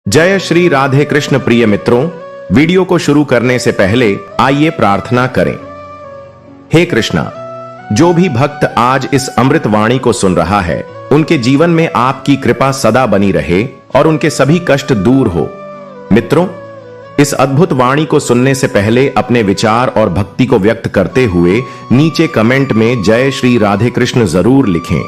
जय श्री राधे कृष्ण। प्रिय मित्रों, वीडियो को शुरू करने से पहले आइए प्रार्थना करें। हे कृष्णा, जो भी भक्त आज इस अमृत वाणी को सुन रहा है, उनके जीवन में आपकी कृपा सदा बनी रहे और उनके सभी कष्ट दूर हो। मित्रों, इस अद्भुत वाणी को सुनने से पहले अपने विचार और भक्ति को व्यक्त करते हुए नीचे कमेंट में जय श्री राधे कृष्ण जरूर लिखें।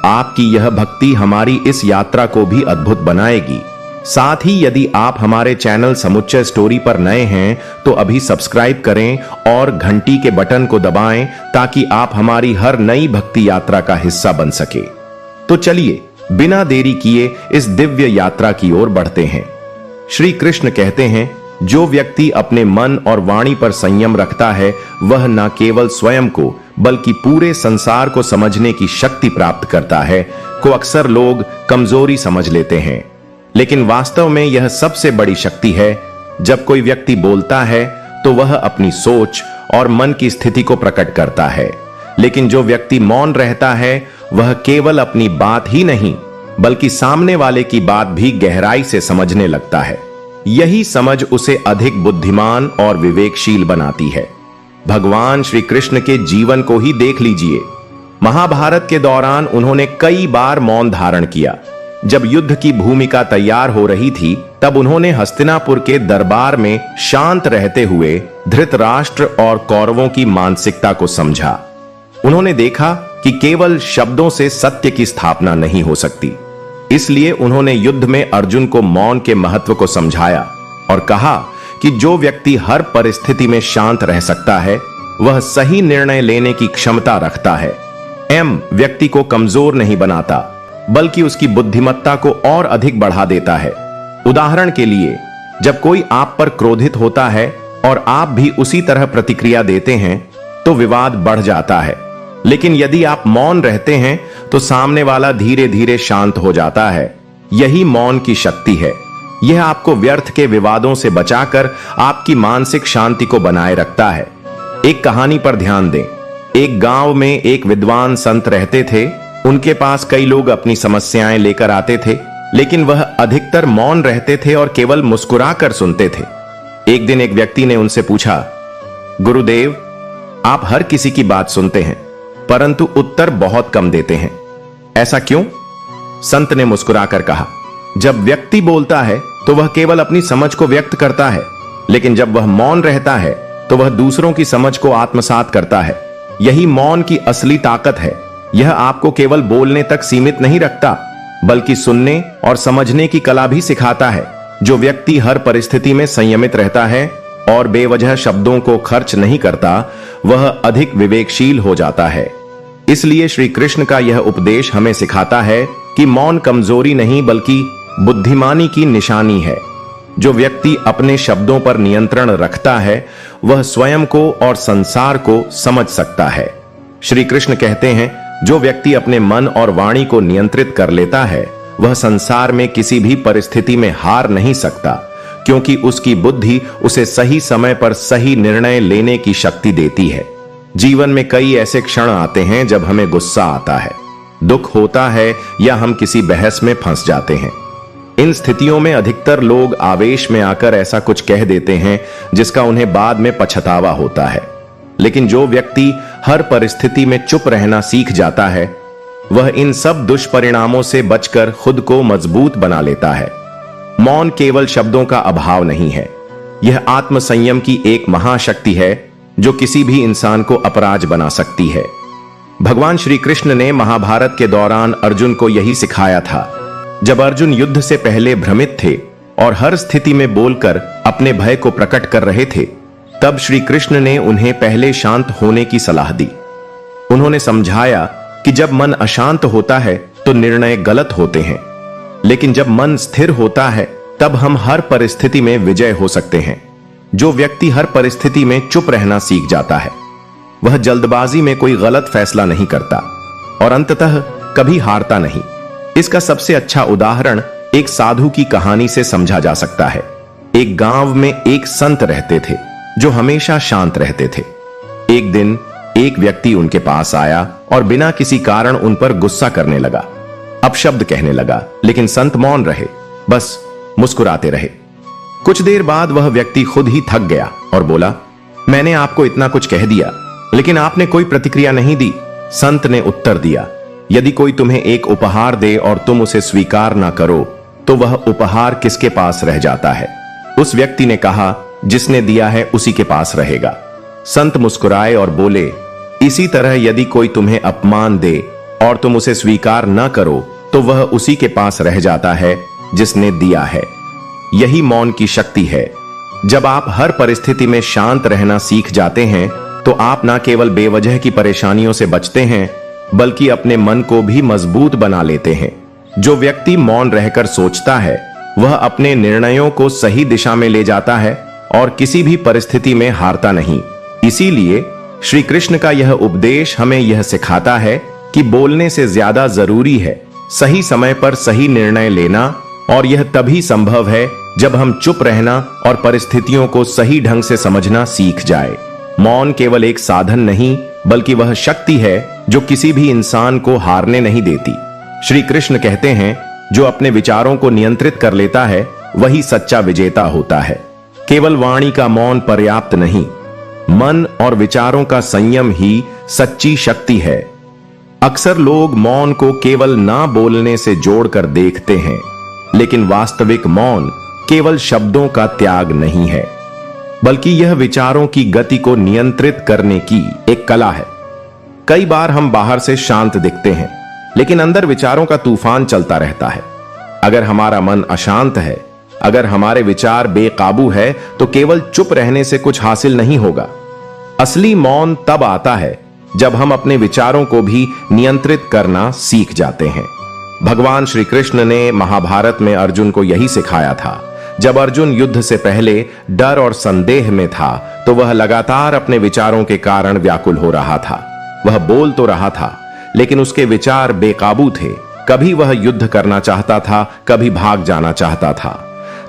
आपकी यह भक्ति हमारी इस यात्रा को भी अद्भुत बनाएगी। साथ ही यदि आप हमारे चैनल समुच्चय स्टोरी पर नए हैं तो अभी सब्सक्राइब करें और घंटी के बटन को दबाएं ताकि आप हमारी हर नई भक्ति यात्रा का हिस्सा बन सके। तो चलिए बिना देरी किए इस दिव्य यात्रा की ओर बढ़ते हैं। श्री कृष्ण कहते हैं, जो व्यक्ति अपने मन और वाणी पर संयम रखता है वह न केवल स्वयं को बल्कि पूरे संसार को समझने की शक्ति प्राप्त करता है। को अक्सर लोग कमजोरी समझ लेते हैं, लेकिन वास्तव में यह सबसे बड़ी शक्ति है। जब कोई व्यक्ति बोलता है तो वह अपनी सोच और मन की स्थिति को प्रकट करता है, लेकिन जो व्यक्ति मौन रहता है वह केवल अपनी बात ही नहीं बल्कि सामने वाले की बात भी गहराई से समझने लगता है। यही समझ उसे अधिक बुद्धिमान और विवेकशील बनाती है। भगवान श्री कृष्ण के जीवन को ही देख लीजिए। महाभारत के दौरान उन्होंने कई बार मौन धारण किया। जब युद्ध की भूमिका तैयार हो रही थी तब उन्होंने हस्तिनापुर के दरबार में शांत रहते हुए धृतराष्ट्र और कौरवों की मानसिकता को समझा। उन्होंने देखा कि केवल शब्दों से सत्य की स्थापना नहीं हो सकती। इसलिए उन्होंने युद्ध में अर्जुन को मौन के महत्व को समझाया और कहा कि जो व्यक्ति हर परिस्थिति में शांत रह सकता है वह सही निर्णय लेने की क्षमता रखता है। व्यक्ति को कमजोर नहीं बनाता बल्कि उसकी बुद्धिमत्ता को और अधिक बढ़ा देता है। उदाहरण के लिए, जब कोई आप पर क्रोधित होता है और आप भी उसी तरह प्रतिक्रिया देते हैं तो विवाद बढ़ जाता है, लेकिन यदि आप मौन रहते हैं तो सामने वाला धीरे धीरे शांत हो जाता है। यही मौन की शक्ति है। यह आपको व्यर्थ के विवादों से बचाकर आपकी मानसिक शांति को बनाए रखता है। एक कहानी पर ध्यान दें। एक गांव में एक विद्वान संत रहते थे। उनके पास कई लोग अपनी समस्याएं लेकर आते थे, लेकिन वह अधिकतर मौन रहते थे और केवल मुस्कुराकर सुनते थे। एक दिन एक व्यक्ति ने उनसे पूछा, गुरुदेव, आप हर किसी की बात सुनते हैं परंतु उत्तर बहुत कम देते हैं, ऐसा क्यों? संत ने मुस्कुराकर कहा, जब व्यक्ति बोलता है तो वह केवल अपनी समझ को व्यक्त करता है, लेकिन जब वह मौन रहता है तो वह दूसरों की समझ को आत्मसात करता है। यही मौन की असली ताकत है। यह आपको केवल बोलने तक सीमित नहीं रखता बल्कि सुनने और समझने की कला भी सिखाता है। जो व्यक्ति हर परिस्थिति में संयमित रहता है और बेवजह शब्दों को खर्च नहीं करता वह अधिक विवेकशील हो जाता है। इसलिए श्री कृष्ण का यह उपदेश हमें सिखाता है कि मौन कमजोरी नहीं बल्कि बुद्धिमानी की निशानी है। जो व्यक्ति अपने शब्दों पर नियंत्रण रखता है वह स्वयं को और संसार को समझ सकता है। श्री कृष्ण कहते हैं, जो व्यक्ति अपने मन और वाणी को नियंत्रित कर लेता है वह संसार में किसी भी परिस्थिति में हार नहीं सकता, क्योंकि उसकी बुद्धि उसे सही समय पर सही निर्णय लेने की शक्ति देती है। जीवन में कई ऐसे क्षण आते हैं जब हमें गुस्सा आता है, दुख होता है या हम किसी बहस में फंस जाते हैं। इन स्थितियों में अधिकतर लोग आवेश में आकर ऐसा कुछ कह देते हैं जिसका उन्हें बाद में पछतावा होता है। लेकिन जो व्यक्ति हर परिस्थिति में चुप रहना सीख जाता है वह इन सब दुष्परिणामों से बचकर खुद को मजबूत बना लेता है। मौन केवल शब्दों का अभाव नहीं है, यह आत्मसंयम की एक महाशक्ति है जो किसी भी इंसान को अपराज बना सकती है। भगवान श्री कृष्ण ने महाभारत के दौरान अर्जुन को यही सिखाया था। जब अर्जुन युद्ध से पहले भ्रमित थे और हर स्थिति में बोलकर अपने भय को प्रकट कर रहे थे, तब श्री कृष्ण ने उन्हें पहले शांत होने की सलाह दी। उन्होंने समझाया कि जब मन अशांत होता है तो निर्णय गलत होते हैं, लेकिन जब मन स्थिर होता है तब हम हर परिस्थिति में विजय हो सकते हैं। जो व्यक्ति हर परिस्थिति में चुप रहना सीख जाता है वह जल्दबाजी में कोई गलत फैसला नहीं करता और अंततः कभी हारता नहीं। इसका सबसे अच्छा उदाहरण एक साधु की कहानी से समझा जा सकता है। एक गांव में एक संत रहते थे जो हमेशा शांत रहते थे। एक दिन एक व्यक्ति उनके पास आया और बिना किसी कारण उन पर गुस्सा करने लगा, अपशब्द कहने लगा, लेकिन संत मौन रहे। बस मुस्कुराते रहे। कुछ देर बाद वह व्यक्ति खुद ही थक गया और बोला, मैंने आपको इतना कुछ कह दिया, लेकिन आपने कोई प्रतिक्रिया नहीं दी। संत ने उत्तर दिया, यदि कोई तुम्हें एक उपहार दे और तुम उसे स्वीकार ना करो, तो वह उपहार किसके पास रह जाता है? उस व्यक्ति ने कहा, जिसने दिया है उसी के पास रहेगा। संत मुस्कुराए और बोले, इसी तरह यदि कोई तुम्हें अपमान दे और तुम उसे स्वीकार न करो, तो वह उसी के पास रह जाता है जिसने दिया है। यही मौन की शक्ति है। जब आप हर परिस्थिति में शांत रहना सीख जाते हैं, तो आप न केवल बेवजह की परेशानियों से बचते हैं, बल्कि अपने मन को भी मजबूत बना लेते हैं। जो व्यक्ति मौन रहकर सोचता है, वह अपने निर्णयों को सही दिशा में ले जाता है और किसी भी परिस्थिति में हारता नहीं। इसीलिए श्री कृष्ण का यह उपदेश हमें यह सिखाता है कि बोलने से ज्यादा जरूरी है सही समय पर सही निर्णय लेना, और यह तभी संभव है जब हम चुप रहना और परिस्थितियों को सही ढंग से समझना सीख जाए। मौन केवल एक साधन नहीं, बल्कि वह शक्ति है जो किसी भी इंसान को हारने नहीं देती। श्री कृष्ण कहते हैं, जो अपने विचारों को नियंत्रित कर लेता है, वही सच्चा विजेता होता है। केवल वाणी का मौन पर्याप्त नहीं, मन और विचारों का संयम ही सच्ची शक्ति है। अक्सर लोग मौन को केवल ना बोलने से जोड़कर देखते हैं, लेकिन वास्तविक मौन केवल शब्दों का त्याग नहीं है, बल्कि यह विचारों की गति को नियंत्रित करने की एक कला है। कई बार हम बाहर से शांत दिखते हैं, लेकिन अंदर विचारों का तूफान चलता रहता है। अगर हमारा मन अशांत है, अगर हमारे विचार बेकाबू है, तो केवल चुप रहने से कुछ हासिल नहीं होगा। असली मौन तब आता है जब हम अपने विचारों को भी नियंत्रित करना सीख जाते हैं। भगवान श्री कृष्ण ने महाभारत में अर्जुन को यही सिखाया था। जब अर्जुन युद्ध से पहले डर और संदेह में था, तो वह लगातार अपने विचारों के कारण व्याकुल हो रहा था। वह बोल तो रहा था, लेकिन उसके विचार बेकाबू थे। कभी वह युद्ध करना चाहता था, कभी भाग जाना चाहता था।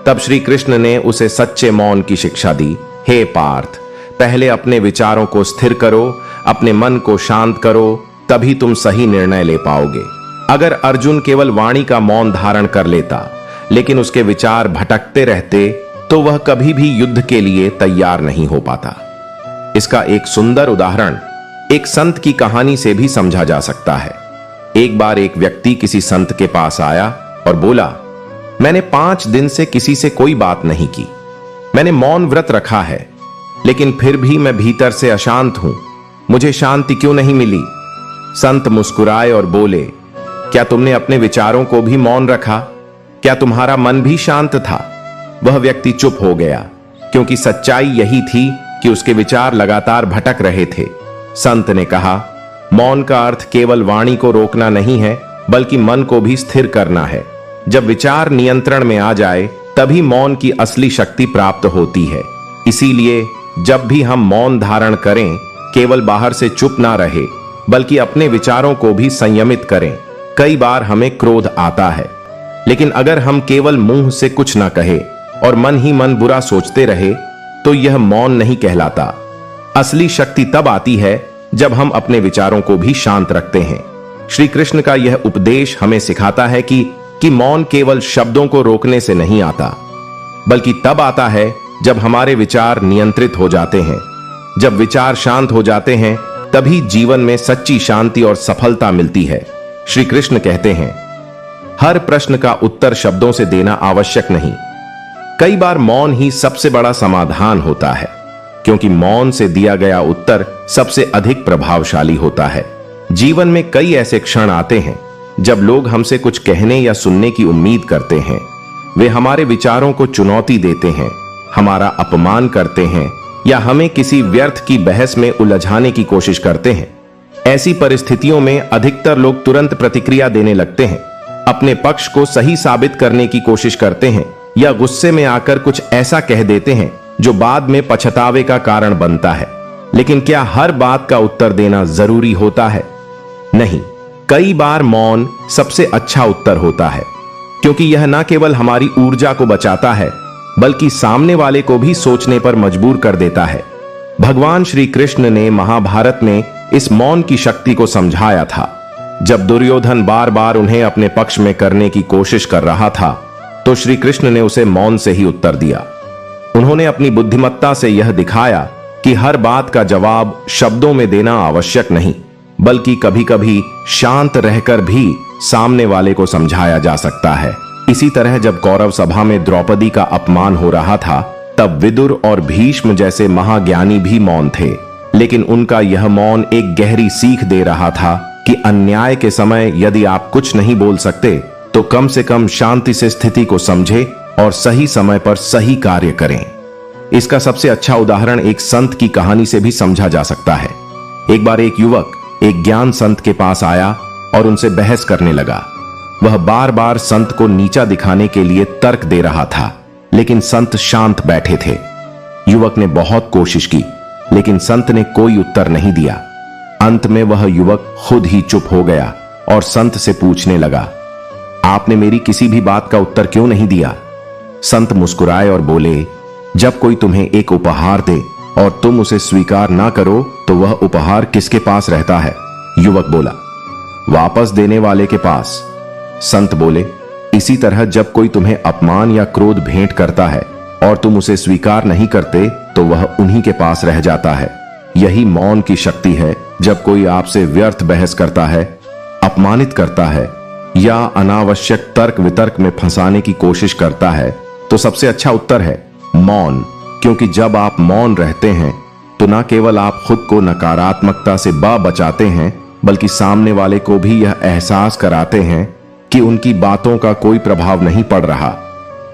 तब श्री कृष्ण ने उसे सच्चे मौन की शिक्षा दी। हे पार्थ, पहले अपने विचारों को स्थिर करो, अपने मन को शांत करो, तभी तुम सही निर्णय ले पाओगे। अगर अर्जुन केवल वाणी का मौन धारण कर लेता, लेकिन उसके विचार भटकते रहते, तो वह कभी भी युद्ध के लिए तैयार नहीं हो पाता। इसका एक सुंदर उदाहरण एक संत की कहानी से भी समझा जा सकता है। एक बार एक व्यक्ति किसी संत के पास आया और बोला, मैंने 5 दिन से किसी से कोई बात नहीं की। मैंने मौन व्रत रखा है, लेकिन फिर भी मैं भीतर से अशांत हूं। मुझे शांति क्यों नहीं मिली? संत मुस्कुराए और बोले, क्या तुमने अपने विचारों को भी मौन रखा? क्या तुम्हारा मन भी शांत था? वह व्यक्ति चुप हो गया, क्योंकि सच्चाई यही थी कि उसके विचार लगातार भटक रहे थे। संत ने कहा, मौन का अर्थ केवल वाणी को रोकना नहीं है, बल्कि मन को भी स्थिर करना है। जब विचार नियंत्रण में आ जाए, तभी मौन की असली शक्ति प्राप्त होती है। इसीलिए जब भी हम मौन धारण करें, केवल बाहर से चुप ना रहे, बल्कि अपने विचारों को भी संयमित करें। कई बार हमें क्रोध आता है, लेकिन अगर हम केवल मुंह से कुछ ना कहे और मन ही मन बुरा सोचते रहे, तो यह मौन नहीं कहलाता। असली शक्ति तब आती है जब हम अपने विचारों को भी शांत रखते हैं। श्री कृष्ण का यह उपदेश हमें सिखाता है कि मौन केवल शब्दों को रोकने से नहीं आता, बल्कि तब आता है जब हमारे विचार नियंत्रित हो जाते हैं। जब विचार शांत हो जाते हैं, तभी जीवन में सच्ची शांति और सफलता मिलती है। श्री कृष्ण कहते हैं, हर प्रश्न का उत्तर शब्दों से देना आवश्यक नहीं। कई बार मौन ही सबसे बड़ा समाधान होता है, क्योंकि मौन से दिया गया उत्तर सबसे अधिक प्रभावशाली होता है। जीवन में कई ऐसे क्षण आते हैं जब लोग हमसे कुछ कहने या सुनने की उम्मीद करते हैं। वे हमारे विचारों को चुनौती देते हैं, हमारा अपमान करते हैं, या हमें किसी व्यर्थ की बहस में उलझाने की कोशिश करते हैं। ऐसी परिस्थितियों में अधिकतर लोग तुरंत प्रतिक्रिया देने लगते हैं, अपने पक्ष को सही साबित करने की कोशिश करते हैं, या गुस्से में आकर कुछ ऐसा कह देते हैं जो बाद में पछतावे का कारण बनता है। लेकिन क्या हर बात का उत्तर देना जरूरी होता है? नहीं, कई बार मौन सबसे अच्छा उत्तर होता है, क्योंकि यह न केवल हमारी ऊर्जा को बचाता है, बल्कि सामने वाले को भी सोचने पर मजबूर कर देता है। भगवान श्री कृष्ण ने महाभारत में इस मौन की शक्ति को समझाया था। जब दुर्योधन बार बार उन्हें अपने पक्ष में करने की कोशिश कर रहा था, तो श्री कृष्ण ने उसे मौन से ही उत्तर दिया। उन्होंने अपनी बुद्धिमत्ता से यह दिखाया कि हर बात का जवाब शब्दों में देना आवश्यक नहीं, बल्कि कभी कभी शांत रहकर भी सामने वाले को समझाया जा सकता है। इसी तरह जब कौरव सभा में द्रौपदी का अपमान हो रहा था, तब विदुर और भीष्म जैसे महाज्ञानी भी मौन थे, लेकिन उनका यह मौन एक गहरी सीख दे रहा था कि अन्याय के समय यदि आप कुछ नहीं बोल सकते तो कम से कम शांति से स्थिति को समझे और सही समय पर सही कार्य करें। इसका सबसे अच्छा उदाहरण एक संत की कहानी से भी समझा जा सकता है। एक बार एक युवक एक ज्ञान संत के पास आया और उनसे बहस करने लगा। वह बार बार संत को नीचा दिखाने के लिए तर्क दे रहा था, लेकिन संत शांत बैठे थे। युवक ने बहुत कोशिश की, लेकिन संत ने कोई उत्तर नहीं दिया। अंत में वह युवक खुद ही चुप हो गया और संत से पूछने लगा, आपने मेरी किसी भी बात का उत्तर क्यों नहीं दिया? संत मुस्कुराए और बोले, जब कोई तुम्हें एक उपहार दे और तुम उसे स्वीकार ना करो तो वह उपहार किसके पास रहता है? युवक बोला, वापस देने वाले के पास। संत बोले, इसी तरह जब कोई तुम्हें अपमान या क्रोध भेंट करता है और तुम उसे स्वीकार नहीं करते तो वह उन्हीं के पास रह जाता है। यही मौन की शक्ति है। जब कोई आपसे व्यर्थ बहस करता है, अपमानित करता है या अनावश्यक तर्क वितर्क में फंसाने की कोशिश करता है, तो सबसे अच्छा उत्तर है मौन। क्योंकि जब आप मौन रहते हैं तो न केवल आप खुद को नकारात्मकता से बचाते हैं, बल्कि सामने वाले को भी यह एहसास कराते हैं कि उनकी बातों का कोई प्रभाव नहीं पड़ रहा।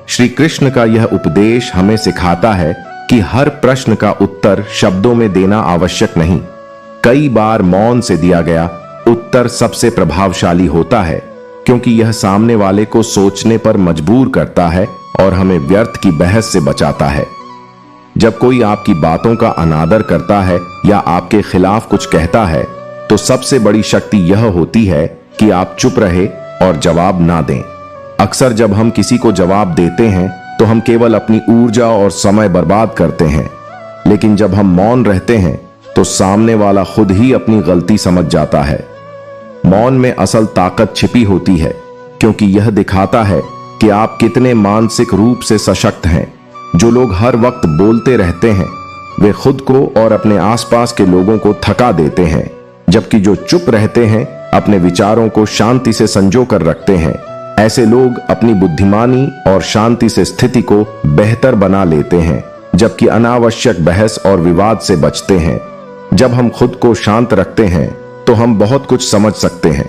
श्री कृष्ण का यह उपदेश हमें सिखाता है कि हर प्रश्न का उत्तर शब्दों में देना आवश्यक नहीं। कई बार मौन से दिया गया उत्तर सबसे प्रभावशाली होता है, क्योंकि यह सामने वाले को सोचने पर मजबूर करता है और हमें व्यर्थ की बहस से बचाता है। जब कोई आपकी बातों का अनादर करता है या आपके खिलाफ कुछ कहता है, तो सबसे बड़ी शक्ति यह होती है कि आप चुप रहे और जवाब ना दें। अक्सर जब हम किसी को जवाब देते हैं तो हम केवल अपनी ऊर्जा और समय बर्बाद करते हैं, लेकिन जब हम मौन रहते हैं तो सामने वाला खुद ही अपनी गलती समझ जाता है। मौन में असल ताकत छिपी होती है, क्योंकि यह दिखाता है कि आप कितने मानसिक रूप से सशक्त हैं। जो लोग हर वक्त बोलते रहते हैं वे खुद को और अपने आसपास के लोगों को थका देते हैं, जबकि जो चुप रहते हैं अपने विचारों को शांति से संजो कर रखते हैं। ऐसे लोग अपनी बुद्धिमानी और शांति से स्थिति को बेहतर बना लेते हैं, जबकि अनावश्यक बहस और विवाद से बचते हैं। जब हम खुद को शांत रखते हैं तो हम बहुत कुछ समझ सकते हैं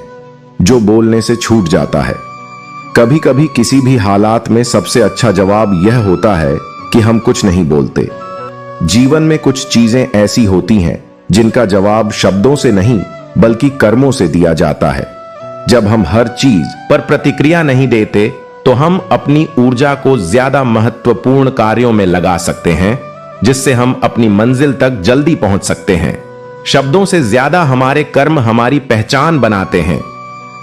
जो बोलने से छूट जाता है। कभी कभी किसी भी हालात में सबसे अच्छा जवाब यह होता है कि हम कुछ नहीं बोलते। जीवन में कुछ चीजें ऐसी होती हैं जिनका जवाब शब्दों से नहीं बल्कि कर्मों से दिया जाता है। जब हम हर चीज पर प्रतिक्रिया नहीं देते तो हम अपनी ऊर्जा को ज्यादा महत्वपूर्ण कार्यों में लगा सकते हैं, जिससे हम अपनी मंजिल तक जल्दी पहुंच सकते हैं। शब्दों से ज्यादा हमारे कर्म हमारी पहचान बनाते हैं।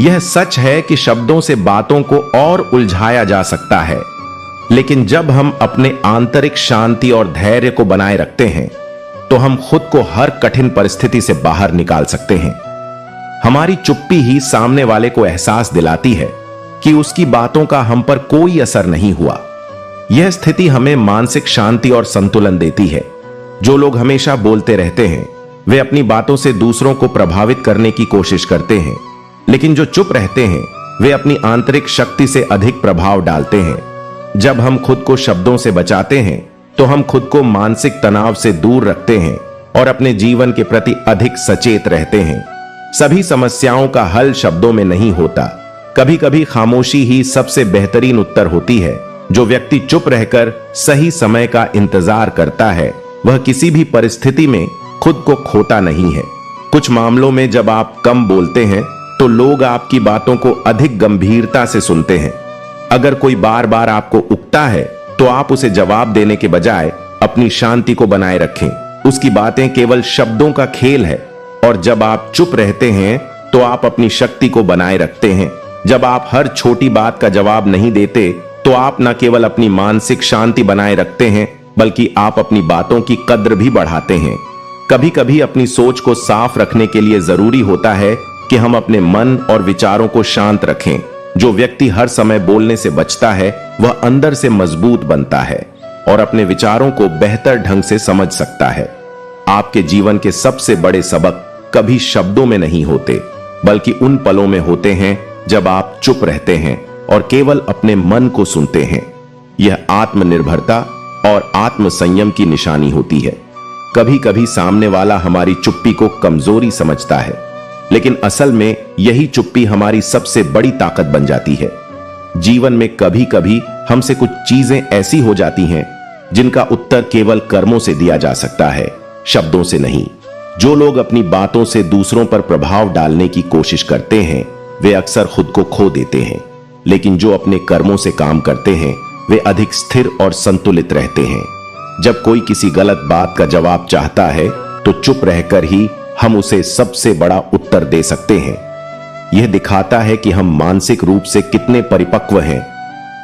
यह सच है कि शब्दों से बातों को और उलझाया जा सकता है, लेकिन जब हम अपने आंतरिक शांति और धैर्य को बनाए रखते हैं तो हम खुद को हर कठिन परिस्थिति से बाहर निकाल सकते हैं। हमारी चुप्पी ही सामने वाले को एहसास दिलाती है कि उसकी बातों का हम पर कोई असर नहीं हुआ। यह स्थिति हमें मानसिक शांति और संतुलन देती है। जो लोग हमेशा बोलते रहते हैं वे अपनी बातों से दूसरों को प्रभावित करने की कोशिश करते हैं, लेकिन जो चुप रहते हैं वे अपनी आंतरिक शक्ति से अधिक प्रभाव डालते हैं। जब हम खुद को शब्दों से बचाते हैं तो हम खुद को मानसिक तनाव से दूर रखते हैं और अपने जीवन के प्रति अधिक सचेत रहते हैं। सभी समस्याओं का हल शब्दों में नहीं होता। कभी कभी खामोशी ही सबसे बेहतरीन उत्तर होती है। जो व्यक्ति चुप रहकर सही समय का इंतजार करता है वह किसी भी परिस्थिति में खुद को खोता नहीं है। कुछ मामलों में जब आप कम बोलते हैं तो लोग आपकी बातों को अधिक गंभीरता से सुनते हैं। अगर कोई बार बार आपको उकता है तो आप उसे जवाब देने के बजाय अपनी शांति को बनाए रखें। उसकी बातें केवल शब्दों का खेल है, और जब आप चुप रहते हैं तो आप अपनी शक्ति को बनाए रखते हैं। जब आप हर छोटी बात का जवाब नहीं देते तो आप न केवल अपनी मानसिक शांति बनाए रखते हैं बल्कि आप अपनी बातों की कद्र भी बढ़ाते हैं। कभी कभी अपनी सोच को साफ रखने के लिए जरूरी होता है कि हम अपने मन और विचारों को शांत रखें। जो व्यक्ति हर समय बोलने से बचता है वह अंदर से मजबूत बनता है और अपने विचारों को बेहतर ढंग से समझ सकता है। आपके जीवन के सबसे बड़े सबक कभी शब्दों में नहीं होते, बल्कि उन पलों में होते हैं जब आप चुप रहते हैं और केवल अपने मन को सुनते हैं। यह आत्मनिर्भरता और आत्म संयम की निशानी होती है। कभी कभी सामने वाला हमारी चुप्पी को कमजोरी समझता है, लेकिन असल में यही चुप्पी हमारी सबसे बड़ी ताकत बन जाती है। जीवन में कभी कभी हमसे कुछ चीजें ऐसी हो जाती हैं जिनका उत्तर केवल कर्मों से दिया जा सकता है, शब्दों से नहीं। जो लोग अपनी बातों से दूसरों पर प्रभाव डालने की कोशिश करते हैं वे अक्सर खुद को खो देते हैं, लेकिन जो अपने कर्मों से काम करते हैं वे अधिक स्थिर और संतुलित रहते हैं। जब कोई किसी गलत बात का जवाब चाहता है तो चुप रहकर ही हम उसे सबसे बड़ा उत्तर दे सकते हैं। यह दिखाता है कि हम मानसिक रूप से कितने परिपक्व हैं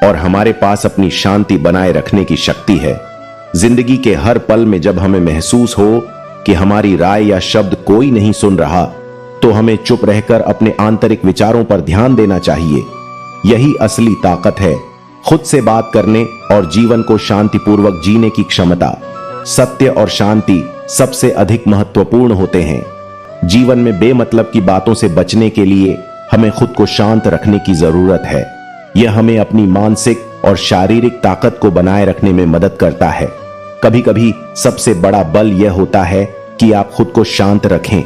और हमारे पास अपनी शांति बनाए रखने की शक्ति है। जिंदगी के हर पल में जब हमें महसूस हो कि हमारी राय या शब्द कोई नहीं सुन रहा, तो हमें चुप रहकर अपने आंतरिक विचारों पर ध्यान देना चाहिए। यही असली ताकत है, खुद से बात करने और जीवन को शांतिपूर्वक जीने की क्षमता। सत्य और शांति सबसे अधिक महत्वपूर्ण होते हैं। जीवन में बेमतलब की बातों से बचने के लिए हमें खुद को शांत रखने की जरूरत है। यह हमें अपनी मानसिक और शारीरिक ताकत को बनाए रखने में मदद करता है। कभी कभी सबसे बड़ा बल यह होता है कि आप खुद को शांत रखें।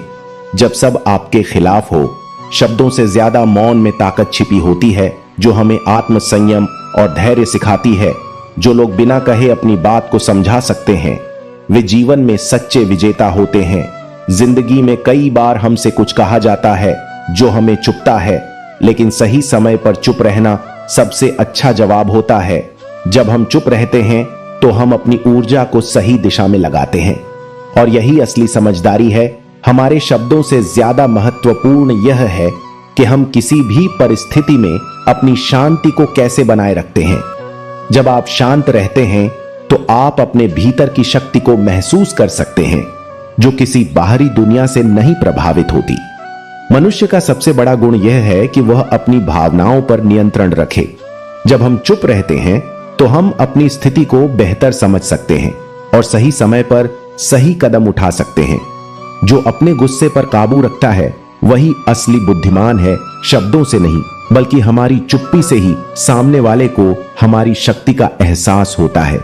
जब सब आपके खिलाफ हो, शब्दों से ज्यादा मौन में ताकत छिपी होती है, जो हमें आत्म संयम और धैर्य सिखाती है। जो लोग बिना कहे अपनी बात को समझा सकते हैं वे जीवन में सच्चे विजेता होते हैं। जिंदगी में कई बार हमसे कुछ कहा जाता है जो हमें चुभता है, लेकिन सही समय पर चुप रहना सबसे अच्छा जवाब होता है। जब हम चुप रहते हैं तो हम अपनी ऊर्जा को सही दिशा में लगाते हैं, और यही असली समझदारी है। हमारे शब्दों से ज्यादा महत्वपूर्ण यह है कि हम किसी भी परिस्थिति में अपनी शांति को कैसे बनाए रखते हैं। जब आप शांत रहते हैं तो आप अपने भीतर की शक्ति को महसूस कर सकते हैं, जो किसी बाहरी दुनिया से नहीं प्रभावित होती। मनुष्य का सबसे बड़ा गुण यह है कि वह अपनी भावनाओं पर नियंत्रण रखे। जब हम चुप रहते हैं तो हम अपनी स्थिति को बेहतर समझ सकते हैं और सही समय पर सही कदम उठा सकते हैं। जो अपने गुस्से पर काबू रखता है वही असली बुद्धिमान है, शब्दों से नहीं बल्कि हमारी चुप्पी से ही सामने वाले को हमारी शक्ति का एहसास होता है।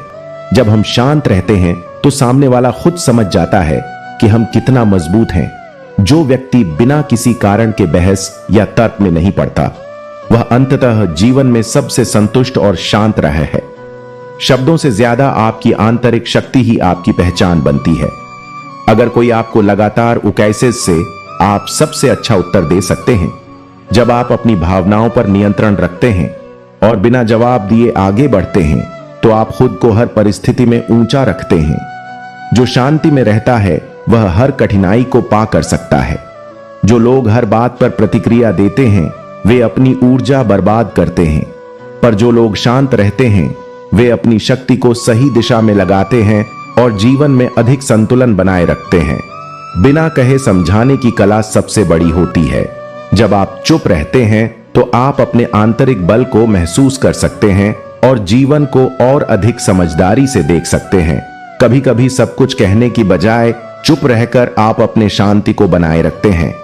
जब हम शांत रहते हैं तो सामने वाला खुद समझ जाता है कि हम कितना मजबूत हैं। जो व्यक्ति बिना किसी कारण के बहस या तर्क में नहीं पड़ता, वह अंततः जीवन में सबसे संतुष्ट और शांत रहा है। शब्दों से ज्यादा आपकी आंतरिक शक्ति ही आपकी पहचान बनती है। अगर कोई आपको लगातार उकैसे से आप सबसे अच्छा उत्तर दे सकते हैं। जब आप अपनी भावनाओं पर नियंत्रण रखते हैं और बिना जवाब दिए आगे बढ़ते हैं, तो आप खुद को हर परिस्थिति में ऊंचा रखते हैं। जो शांति में रहता है वह हर कठिनाई को पार कर सकता है। जो लोग हर बात पर प्रतिक्रिया देते हैं वे अपनी ऊर्जा बर्बाद करते हैं, पर जो लोग शांत रहते हैं वे अपनी शक्ति को सही दिशा में लगाते हैं और जीवन में अधिक संतुलन बनाए रखते हैं। बिना कहे समझाने की कला सबसे बड़ी होती है। जब आप चुप रहते हैं तो आप अपने आंतरिक बल को महसूस कर सकते हैं और जीवन को और अधिक समझदारी से देख सकते हैं। कभी कभी सब कुछ कहने की बजाय चुप रहकर आप अपने शांति को बनाए रखते हैं,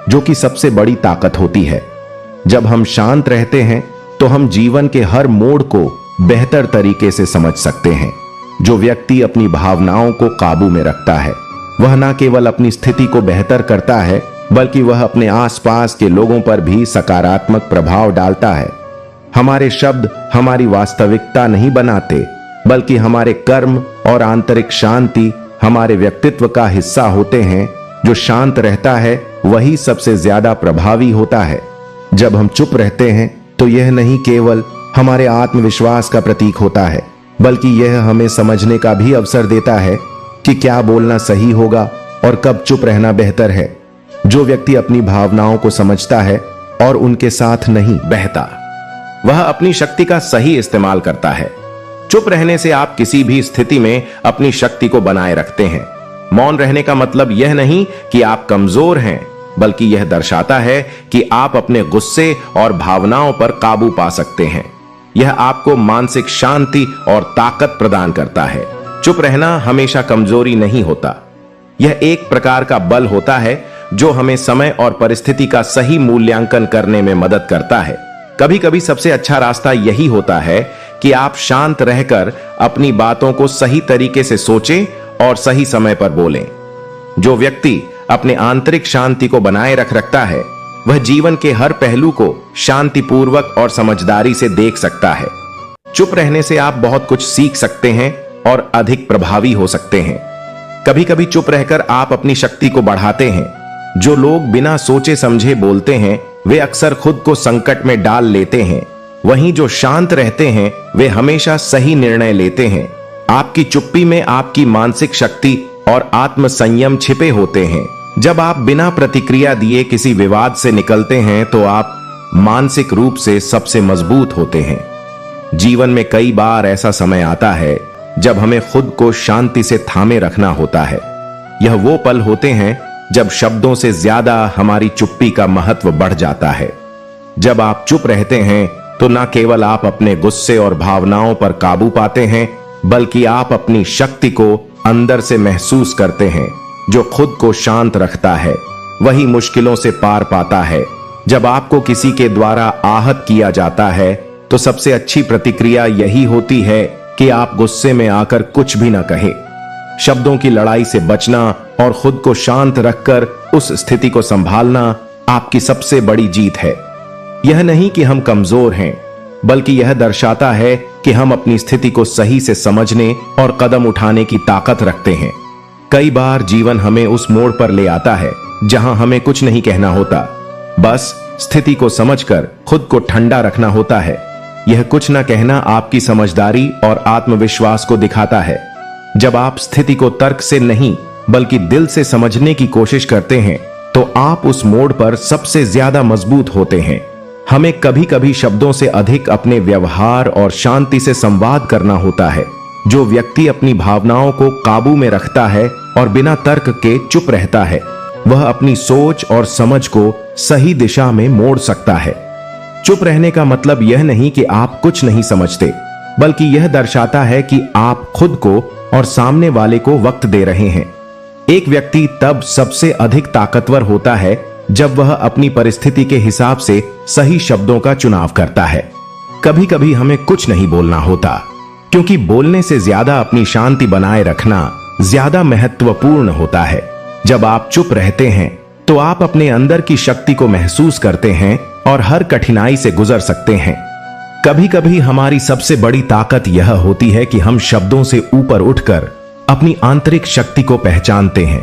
जो कि सबसे बड़ी ताकत होती है। जब हम शांत रहते हैं तो हम जीवन के हर मोड़ को बेहतर तरीके से समझ सकते हैं। जो व्यक्ति अपनी भावनाओं को काबू में रखता है वह न केवल अपनी स्थिति को बेहतर करता है, बल्कि वह अपने आसपास के लोगों पर भी सकारात्मक प्रभाव डालता है। हमारे शब्द हमारी वास्तविकता नहीं बनाते, बल्कि हमारे कर्म और आंतरिक शांति हमारे व्यक्तित्व का हिस्सा होते हैं। जो शांत रहता है वही सबसे ज्यादा प्रभावी होता है। जब हम चुप रहते हैं तो यह नहीं केवल हमारे आत्मविश्वास का प्रतीक होता है, बल्कि यह हमें समझने का भी अवसर देता है कि क्या बोलना सही होगा और कब चुप रहना बेहतर है। जो व्यक्ति अपनी भावनाओं को समझता है और उनके साथ नहीं बहता, वह अपनी शक्ति का सही इस्तेमाल करता है। चुप रहने से आप किसी भी स्थिति में अपनी शक्ति को बनाए रखते हैं। मौन रहने का मतलब यह नहीं कि आप कमजोर हैं, बल्कि यह दर्शाता है कि आप अपने गुस्से और भावनाओं पर काबू पा सकते हैं। यह आपको मानसिक शांति और ताकत प्रदान करता है। चुप रहना हमेशा कमजोरी नहीं होता, यह एक प्रकार का बल होता है जो हमें समय और परिस्थिति का सही मूल्यांकन करने में मदद करता है। कभी कभी सबसे अच्छा रास्ता यही होता है कि आप शांत रहकर अपनी बातों को सही तरीके से सोचें और सही समय पर बोलें। जो व्यक्ति अपने आंतरिक शांति को बनाए रखता है वह जीवन के हर पहलू को शांतिपूर्वक और समझदारी से देख सकता है। चुप रहने से आप बहुत कुछ सीख सकते हैं और अधिक प्रभावी हो सकते हैं। कभी कभी चुप रहकर आप अपनी शक्ति को बढ़ाते हैं। जो लोग बिना सोचे समझे बोलते हैं वे अक्सर खुद को संकट में डाल लेते हैं, वहीं जो शांत रहते हैं वे हमेशा सही निर्णय लेते हैं। आपकी चुप्पी में आपकी मानसिक शक्ति और आत्म संयम छिपे होते हैं। जब आप बिना प्रतिक्रिया दिए किसी विवाद से निकलते हैं तो आप मानसिक रूप से सबसे मजबूत होते हैं। जीवन में कई बार ऐसा समय आता है जब हमें खुद को शांति से थामे रखना होता है। यह वो पल होते हैं जब शब्दों से ज्यादा हमारी चुप्पी का महत्व बढ़ जाता है। जब आप चुप रहते हैं तो न केवल आप अपने गुस्से और भावनाओं पर काबू पाते हैं, बल्कि आप अपनी शक्ति को अंदर से महसूस करते हैं। जो खुद को शांत रखता है वही मुश्किलों से पार पाता है। जब आपको किसी के द्वारा आहत किया जाता है तो सबसे अच्छी प्रतिक्रिया यही होती है कि आप गुस्से में आकर कुछ भी न कहे। शब्दों की लड़ाई से बचना और खुद को शांत रखकर उस स्थिति को संभालना आपकी सबसे बड़ी जीत है। यह नहीं कि हम कमजोर हैं, बल्कि यह दर्शाता है कि हम अपनी स्थिति को सही से समझने और कदम उठाने की ताकत रखते हैं। कई बार जीवन हमें उस मोड़ पर ले आता है जहां हमें कुछ नहीं कहना होता, बस स्थिति को समझकर खुद को ठंडा रखना होता है। यह कुछ न कहना आपकी समझदारी और आत्मविश्वास को दिखाता है। जब आप स्थिति को तर्क से नहीं बल्कि दिल से समझने की कोशिश करते हैं तो आप उस मोड़ पर सबसे ज्यादा मजबूत होते हैं। हमें कभी कभी शब्दों से अधिक अपने व्यवहार और शांति से संवाद करना होता है। जो व्यक्ति अपनी भावनाओं को काबू में रखता है और बिना तर्क के चुप रहता है वह अपनी सोच और समझ को सही दिशा में मोड़ सकता है। चुप रहने का मतलब यह नहीं कि आप कुछ नहीं समझते, बल्कि यह दर्शाता है कि आप खुद को और सामने वाले को वक्त दे रहे हैं। एक व्यक्ति तब सबसे अधिक ताकतवर होता है जब वह अपनी परिस्थिति के हिसाब से सही शब्दों का चुनाव करता है। कभी कभी हमें कुछ नहीं बोलना होता, क्योंकि बोलने से ज्यादा अपनी शांति बनाए रखना ज्यादा महत्वपूर्ण होता है। जब आप चुप रहते हैं तो आप अपने अंदर की शक्ति को महसूस करते हैं और हर कठिनाई से गुजर सकते हैं। कभी कभी हमारी सबसे बड़ी ताकत यह होती है कि हम शब्दों से ऊपर उठकर अपनी आंतरिक शक्ति को पहचानते हैं।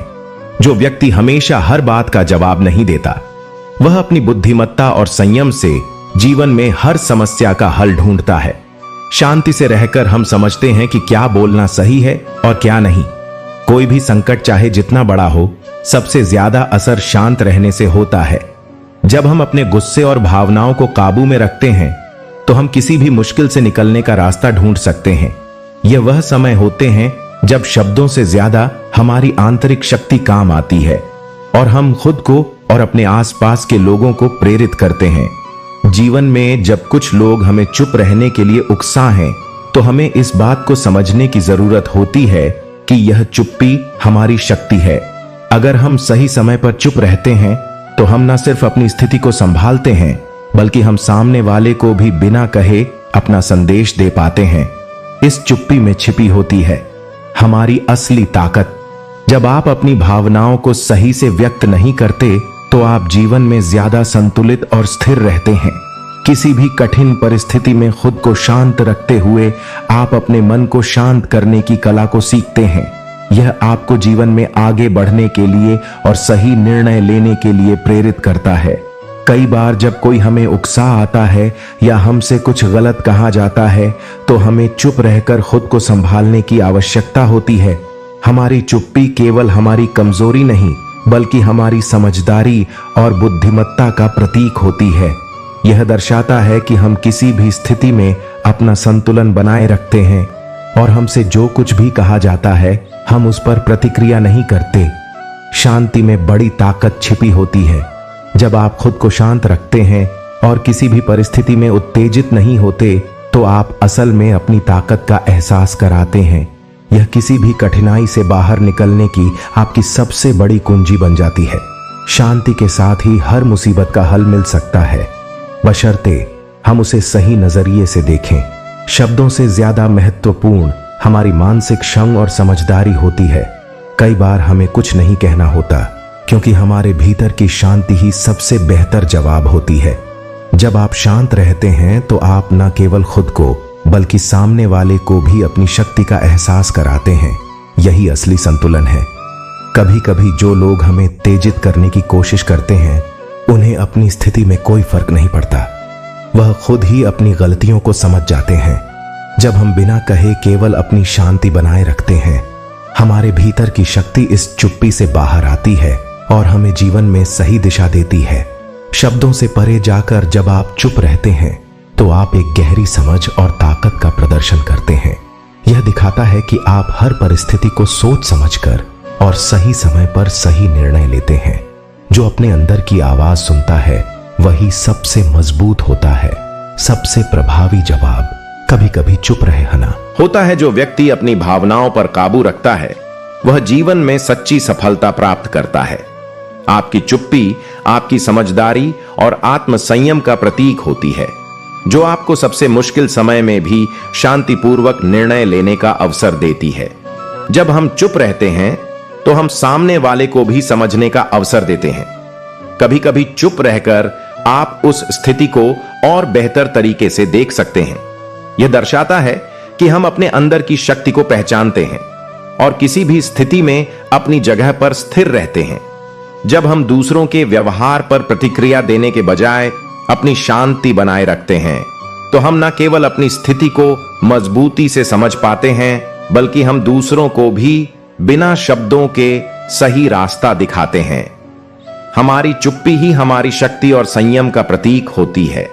जो व्यक्ति हमेशा हर बात का जवाब नहीं देता, वह अपनी बुद्धिमत्ता और संयम से जीवन में हर समस्या का हल ढूंढता है। शांति से रहकर हम समझते हैं कि क्या बोलना सही है और क्या नहीं। कोई भी संकट चाहे जितना बड़ा हो, सबसे ज्यादा असर शांत रहने से होता है। जब हम अपने गुस्से और भावनाओं को काबू में रखते हैं तो हम किसी भी मुश्किल से निकलने का रास्ता ढूंढ सकते हैं। यह वह समय होते हैं जब शब्दों से ज्यादा हमारी आंतरिक शक्ति काम आती है और हम खुद को और अपने आसपास के लोगों को प्रेरित करते हैं। जीवन में जब कुछ लोग हमें चुप रहने के लिए उकसाएं तो हमें इस बात को समझने की जरूरत होती है कि यह चुप्पी हमारी शक्ति है। अगर हम सही समय पर चुप रहते हैं तो हम न सिर्फ अपनी स्थिति को संभालते हैं, बल्कि हम सामने वाले को भी बिना कहे अपना संदेश दे पाते हैं। इस चुप्पी में छिपी होती है हमारी असली ताकत। जब आप अपनी भावनाओं को सही से व्यक्त नहीं करते तो आप जीवन में ज्यादा संतुलित और स्थिर रहते हैं। किसी भी कठिन परिस्थिति में खुद को शांत रखते हुए आप अपने मन को शांत करने की कला को सीखते हैं। यह आपको जीवन में आगे बढ़ने के लिए और सही निर्णय लेने के लिए प्रेरित करता है। कई बार जब कोई हमें उकसा आता है या हमसे कुछ गलत कहा जाता है तो हमें चुप रहकर खुद को संभालने की आवश्यकता होती है। हमारी चुप्पी केवल हमारी कमजोरी नहीं, बल्कि हमारी समझदारी और बुद्धिमत्ता का प्रतीक होती है। यह दर्शाता है कि हम किसी भी स्थिति में अपना संतुलन बनाए रखते हैं और हमसे जो कुछ भी कहा जाता है हम उस पर प्रतिक्रिया नहीं करते। शांति में बड़ी ताकत छिपी होती है। जब आप खुद को शांत रखते हैं और किसी भी परिस्थिति में उत्तेजित नहीं होते, तो आप असल में अपनी ताकत का एहसास कराते हैं। यह किसी भी कठिनाई से बाहर निकलने की आपकी सबसे बड़ी कुंजी बन जाती है। शांति के साथ ही हर मुसीबत का हल मिल सकता है, बशर्ते हम उसे सही नजरिए से देखें। शब्दों से ज्यादा महत्वपूर्ण हमारी मानसिक क्षमता और समझदारी होती है। कई बार हमें कुछ नहीं कहना होता, क्योंकि हमारे भीतर की शांति ही सबसे बेहतर जवाब होती है। जब आप शांत रहते हैं तो आप न केवल खुद को बल्कि सामने वाले को भी अपनी शक्ति का एहसास कराते हैं। यही असली संतुलन है। कभी कभी जो लोग हमें उत्तेजित करने की कोशिश करते हैं, उन्हें अपनी स्थिति में कोई फर्क नहीं पड़ता। वह खुद ही अपनी गलतियों को समझ जाते हैं। जब हम बिना कहे केवल अपनी शांति बनाए रखते हैं, हमारे भीतर की शक्ति इस चुप्पी से बाहर आती है और हमें जीवन में सही दिशा देती है। शब्दों से परे जाकर जब आप चुप रहते हैं, तो आप एक गहरी समझ और ताकत का प्रदर्शन करते हैं। यह दिखाता है कि आप हर परिस्थिति को सोच समझकर और सही समय पर सही निर्णय लेते हैं। जो अपने अंदर की आवाज सुनता है, वही सबसे मजबूत होता है। सबसे प्रभावी जवाब कभी कभी चुप रहे हना होता है। जो व्यक्ति अपनी भावनाओं पर काबू रखता है, वह जीवन में सच्ची सफलता प्राप्त करता है। आपकी चुप्पी आपकी समझदारी और आत्म संयम का प्रतीक होती है, जो आपको सबसे मुश्किल समय में भी शांतिपूर्वक निर्णय लेने का अवसर देती है। जब हम चुप रहते हैं, तो हम सामने वाले को भी समझने का अवसर देते हैं। कभी कभी चुप रहकर आप उस स्थिति को और बेहतर तरीके से देख सकते हैं। यह दर्शाता है कि हम अपने अंदर की शक्ति को पहचानते हैं और किसी भी स्थिति में अपनी जगह पर स्थिर रहते हैं। जब हम दूसरों के व्यवहार पर प्रतिक्रिया देने के बजाय अपनी शांति बनाए रखते हैं, तो हम न केवल अपनी स्थिति को मजबूती से समझ पाते हैं, बल्कि हम दूसरों को भी बिना शब्दों के सही रास्ता दिखाते हैं। हमारी चुप्पी ही हमारी शक्ति और संयम का प्रतीक होती है।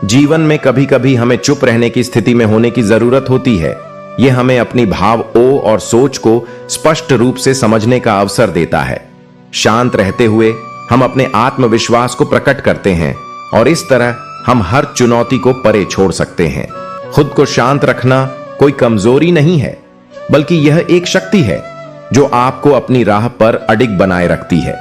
जीवन में कभी कभी हमें चुप रहने की स्थिति में होने की जरूरत होती है। यह हमें अपनी भावों और सोच को स्पष्ट रूप से समझने का अवसर देता है। शांत रहते हुए हम अपने आत्मविश्वास को प्रकट करते हैं और इस तरह हम हर चुनौती को परे छोड़ सकते हैं। खुद को शांत रखना कोई कमजोरी नहीं है, बल्कि यह एक शक्ति है जो आपको अपनी राह पर अडिग बनाए रखती है।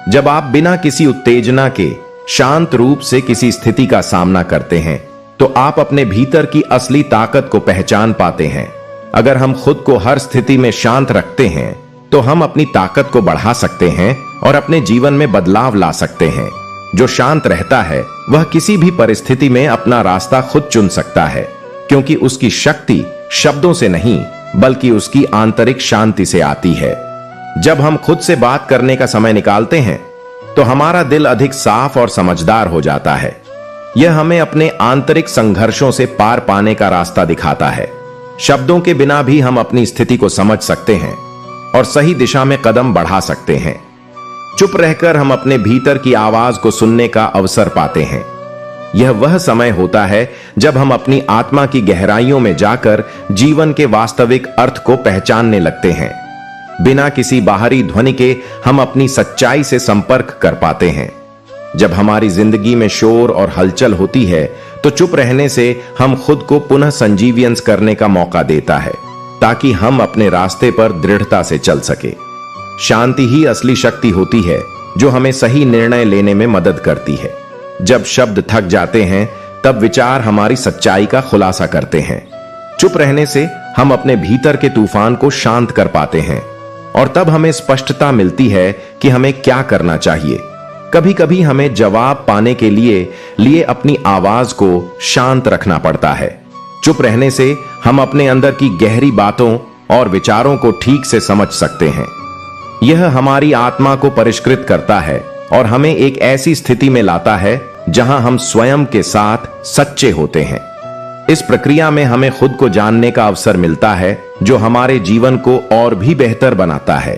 जब आप बिना किसी उत्तेजना के शांत रूप से किसी स्थिति का सामना करते हैं, तो आप अपने भीतर की असली ताकत को पहचान पाते हैं। अगर हम खुद को हर स्थिति में शांत रखते हैं, तो हम अपनी ताकत को बढ़ा सकते हैं और अपने जीवन में बदलाव ला सकते हैं। जो शांत रहता है, वह किसी भी परिस्थिति में अपना रास्ता खुद चुन सकता है, क्योंकि उसकी शक्ति शब्दों से नहीं, बल्कि उसकी आंतरिक शांति से आती है। जब हम खुद से बात करने का समय निकालते हैं, तो हमारा दिल अधिक साफ और समझदार हो जाता है। यह हमें अपने आंतरिक संघर्षों से पार पाने का रास्ता दिखाता है। शब्दों के बिना भी हम अपनी स्थिति को समझ सकते हैं और सही दिशा में कदम बढ़ा सकते हैं। चुप रहकर हम अपने भीतर की आवाज को सुनने का अवसर पाते हैं। यह वह समय होता है जब हम अपनी आत्मा की गहराइयों में जाकर जीवन के वास्तविक अर्थ को पहचानने लगते हैं। बिना किसी बाहरी ध्वनि के हम अपनी सच्चाई से संपर्क कर पाते हैं। जब हमारी जिंदगी में शोर और हलचल होती है, तो चुप रहने से हम खुद को पुनः संजीवियंस करने का मौका देता है, ताकि हम अपने रास्ते पर दृढ़ता से चल सके। शांति ही असली शक्ति होती है, जो हमें सही निर्णय लेने में मदद करती है। जब शब्द थक जाते हैं, तब विचार हमारी सच्चाई का खुलासा करते हैं। चुप रहने से हम अपने भीतर के तूफान को शांत कर पाते हैं और तब हमें स्पष्टता मिलती है कि हमें क्या करना चाहिए। कभी कभी हमें जवाब पाने के लिए अपनी आवाज को शांत रखना पड़ता है। चुप रहने से हम अपने अंदर की गहरी बातों और विचारों को ठीक से समझ सकते हैं। यह हमारी आत्मा को परिष्कृत करता है और हमें एक ऐसी स्थिति में लाता है जहां हम स्वयं के साथ सच्चे होते हैं। इस प्रक्रिया में हमें खुद को जानने का अवसर मिलता है, जो हमारे जीवन को और भी बेहतर बनाता है।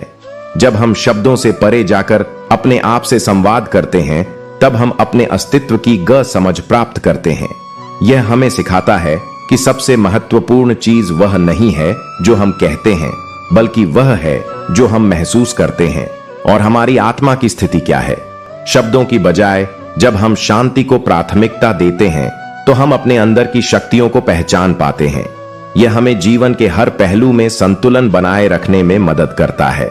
जब हम शब्दों से परे जाकर अपने आप से संवाद करते हैं, तब हम अपने अस्तित्व की समझ प्राप्त करते हैं। यह हमें सिखाता है कि सबसे महत्वपूर्ण चीज वह नहीं है जो हम कहते हैं, बल्कि वह है जो हम महसूस करते हैं। और हमारी आत्मा की स्थिति क्या है। शब्दों की बजाय जब हम शांति को प्राथमिकता देते हैं तो हम अपने अंदर की शक्तियों को पहचान पाते हैं। यह हमें जीवन के हर पहलू में संतुलन बनाए रखने में मदद करता है।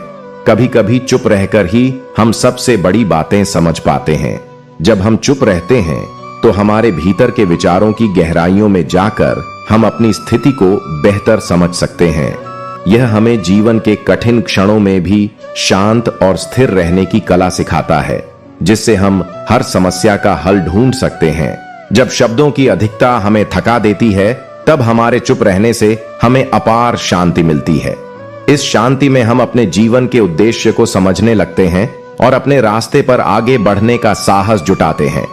कभी कभी चुप रहकर ही हम सबसे बड़ी बातें समझ पाते हैं। जब हम चुप रहते हैं तो हमारे भीतर के विचारों की गहराइयों में जाकर हम अपनी स्थिति को बेहतर समझ सकते हैं। यह हमें जीवन के कठिन क्षणों में भी शांत और स्थिर रहने की कला सिखाता है, जिससे हम हर समस्या का हल ढूंढ सकते हैं। जब शब्दों की अधिकता हमें थका देती है, तब हमारे चुप रहने से हमें अपार शांति मिलती है। इस शांति में हम अपने जीवन के उद्देश्य को समझने लगते हैं और अपने रास्ते पर आगे बढ़ने का साहस जुटाते हैं।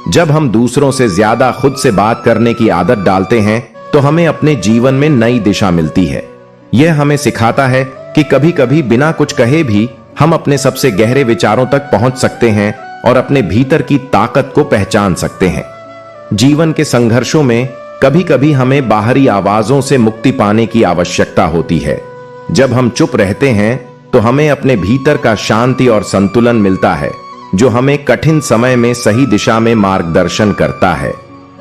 जब हम दूसरों से ज्यादा खुद से बात करने की आदत डालते हैं तो हमें अपने जीवन में नई दिशा मिलती है। यह हमें सिखाता है कि कभी कभी बिना कुछ कहे भी हम अपने सबसे गहरे विचारों तक पहुंच सकते हैं और अपने भीतर की ताकत को पहचान सकते हैं। जीवन के संघर्षों में कभी कभी हमें बाहरी आवाजों से मुक्ति पाने की आवश्यकता होती है। जब हम चुप रहते हैं तो हमें अपने भीतर का शांति और संतुलन मिलता है, जो हमें कठिन समय में सही दिशा में मार्गदर्शन करता है।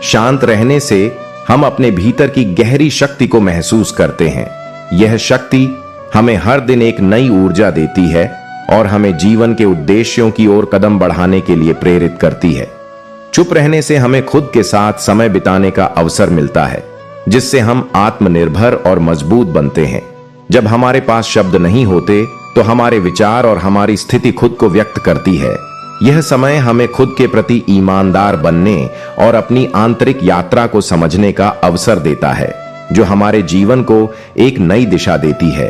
शांत रहने से हम अपने भीतर की गहरी शक्ति को महसूस करते हैं। यह शक्ति हमें हर दिन एक नई ऊर्जा देती है और हमें जीवन के उद्देश्यों की ओर कदम बढ़ाने के लिए प्रेरित करती है। चुप रहने से हमें खुद के साथ समय बिताने का अवसर मिलता है, जिससे हम आत्मनिर्भर और मजबूत बनते हैं। जब हमारे पास शब्द नहीं होते तो हमारे विचार और हमारी स्थिति खुद को व्यक्त करती है। यह समय हमें खुद के प्रति ईमानदार बनने और अपनी आंतरिक यात्रा को समझने का अवसर देता है, जो हमारे जीवन को एक नई दिशा देती है।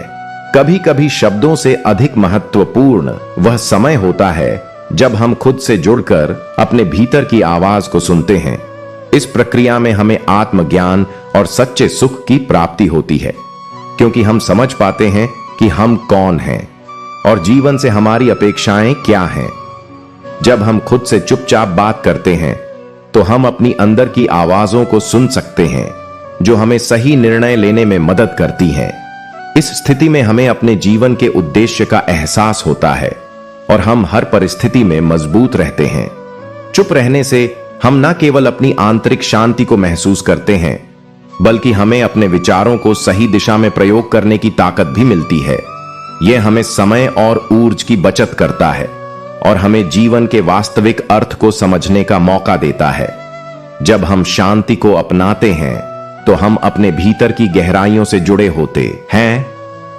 कभी कभी शब्दों से अधिक महत्वपूर्ण वह समय होता है जब हम खुद से जुड़कर अपने भीतर की आवाज को सुनते हैं। इस प्रक्रिया में हमें आत्मज्ञान और सच्चे सुख की प्राप्ति होती है, क्योंकि हम समझ पाते हैं कि हम कौन हैं और जीवन से हमारी अपेक्षाएं क्या हैं। जब हम खुद से चुपचाप बात करते हैं तो हम अपनी अंदर की आवाजों को सुन सकते हैं, जो हमें सही निर्णय लेने में मदद करती हैं। इस स्थिति में हमें अपने जीवन के उद्देश्य का एहसास होता है और हम हर परिस्थिति में मजबूत रहते हैं। चुप रहने से हम न केवल अपनी आंतरिक शांति को महसूस करते हैं, बल्कि हमें अपने विचारों को सही दिशा में प्रयोग करने की ताकत भी मिलती है। यह हमें समय और ऊर्जा की बचत करता है और हमें जीवन के वास्तविक अर्थ को समझने का मौका देता है। जब हम शांति को अपनाते हैं तो हम अपने भीतर की गहराइयों से जुड़े होते हैं।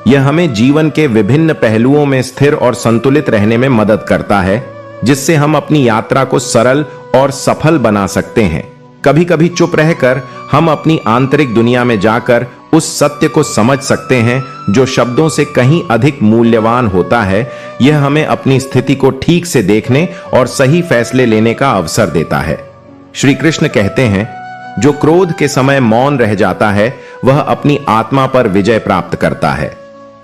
यह हमें जीवन के विभिन्न पहलुओं में स्थिर और संतुलित रहने में मदद करता है, जिससे हम अपनी यात्रा को सरल और सफल बना सकते हैं। कभी कभी चुप रहकर हम अपनी आंतरिक दुनिया में जाकर उस सत्य को समझ सकते हैं जो शब्दों से कहीं अधिक मूल्यवान होता है। यह हमें अपनी स्थिति को ठीक से देखने और सही फैसले लेने का अवसर देता है। श्री कृष्ण कहते हैं, जो क्रोध के समय मौन रह जाता है वह अपनी आत्मा पर विजय प्राप्त करता है।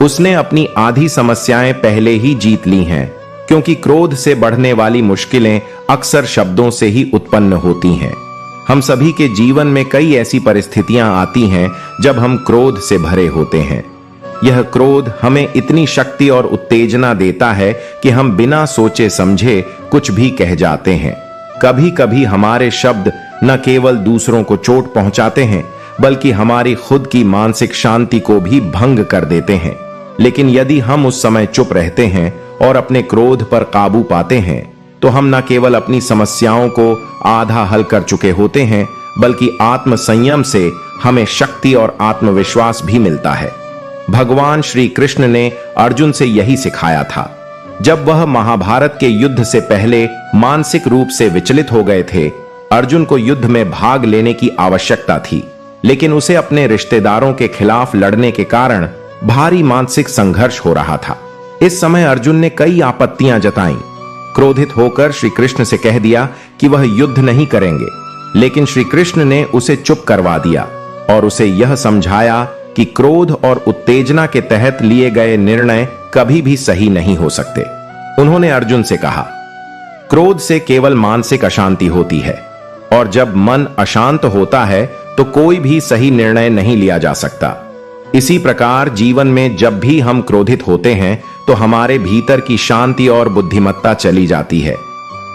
उसने अपनी आधी समस्याएं पहले ही जीत ली हैं, क्योंकि क्रोध से बढ़ने वाली मुश्किलें अक्सर शब्दों से ही उत्पन्न होती हैं। हम सभी के जीवन में कई ऐसी परिस्थितियां आती हैं जब हम क्रोध से भरे होते हैं। यह क्रोध हमें इतनी शक्ति और उत्तेजना देता है कि हम बिना सोचे समझे कुछ भी कह जाते हैं। कभी कभी हमारे शब्द न केवल दूसरों को चोट पहुंचाते हैं, बल्कि हमारी खुद की मानसिक शांति को भी भंग कर देते हैं। लेकिन यदि हम उस समय चुप रहते हैं और अपने क्रोध पर काबू पाते हैं, तो हम न केवल अपनी समस्याओं को आधा हल कर चुके होते हैं, बल्कि आत्म संयम से हमें शक्ति और आत्मविश्वास भी मिलता है। भगवान श्री कृष्ण ने अर्जुन से यही सिखाया था। जब वह महाभारत के युद्ध से पहले मानसिक रूप से विचलित हो गए थे, अर्जुन को युद्ध में भाग लेने की आवश्यकता थी, लेकिन उसे अपने रिश्तेदारों के खिलाफ लड़ने के कारण भारी मानसिक संघर्ष हो रहा था। इस समय अर्जुन ने कई आपत्तियां जताईं। क्रोधित होकर श्री कृष्ण से कह दिया कि वह युद्ध नहीं करेंगे, लेकिन श्री कृष्ण ने उसे चुप करवा दिया और उसे यह समझाया कि क्रोध और उत्तेजना के तहत लिए गए निर्णय कभी भी सही नहीं हो सकते। उन्होंने अर्जुन से कहा, क्रोध से केवल मानसिक अशांति होती है और जब मन अशांत होता है तो कोई भी सही निर्णय नहीं लिया जा सकता। इसी प्रकार जीवन में जब भी हम क्रोधित होते हैं तो हमारे भीतर की शांति और बुद्धिमत्ता चली जाती है।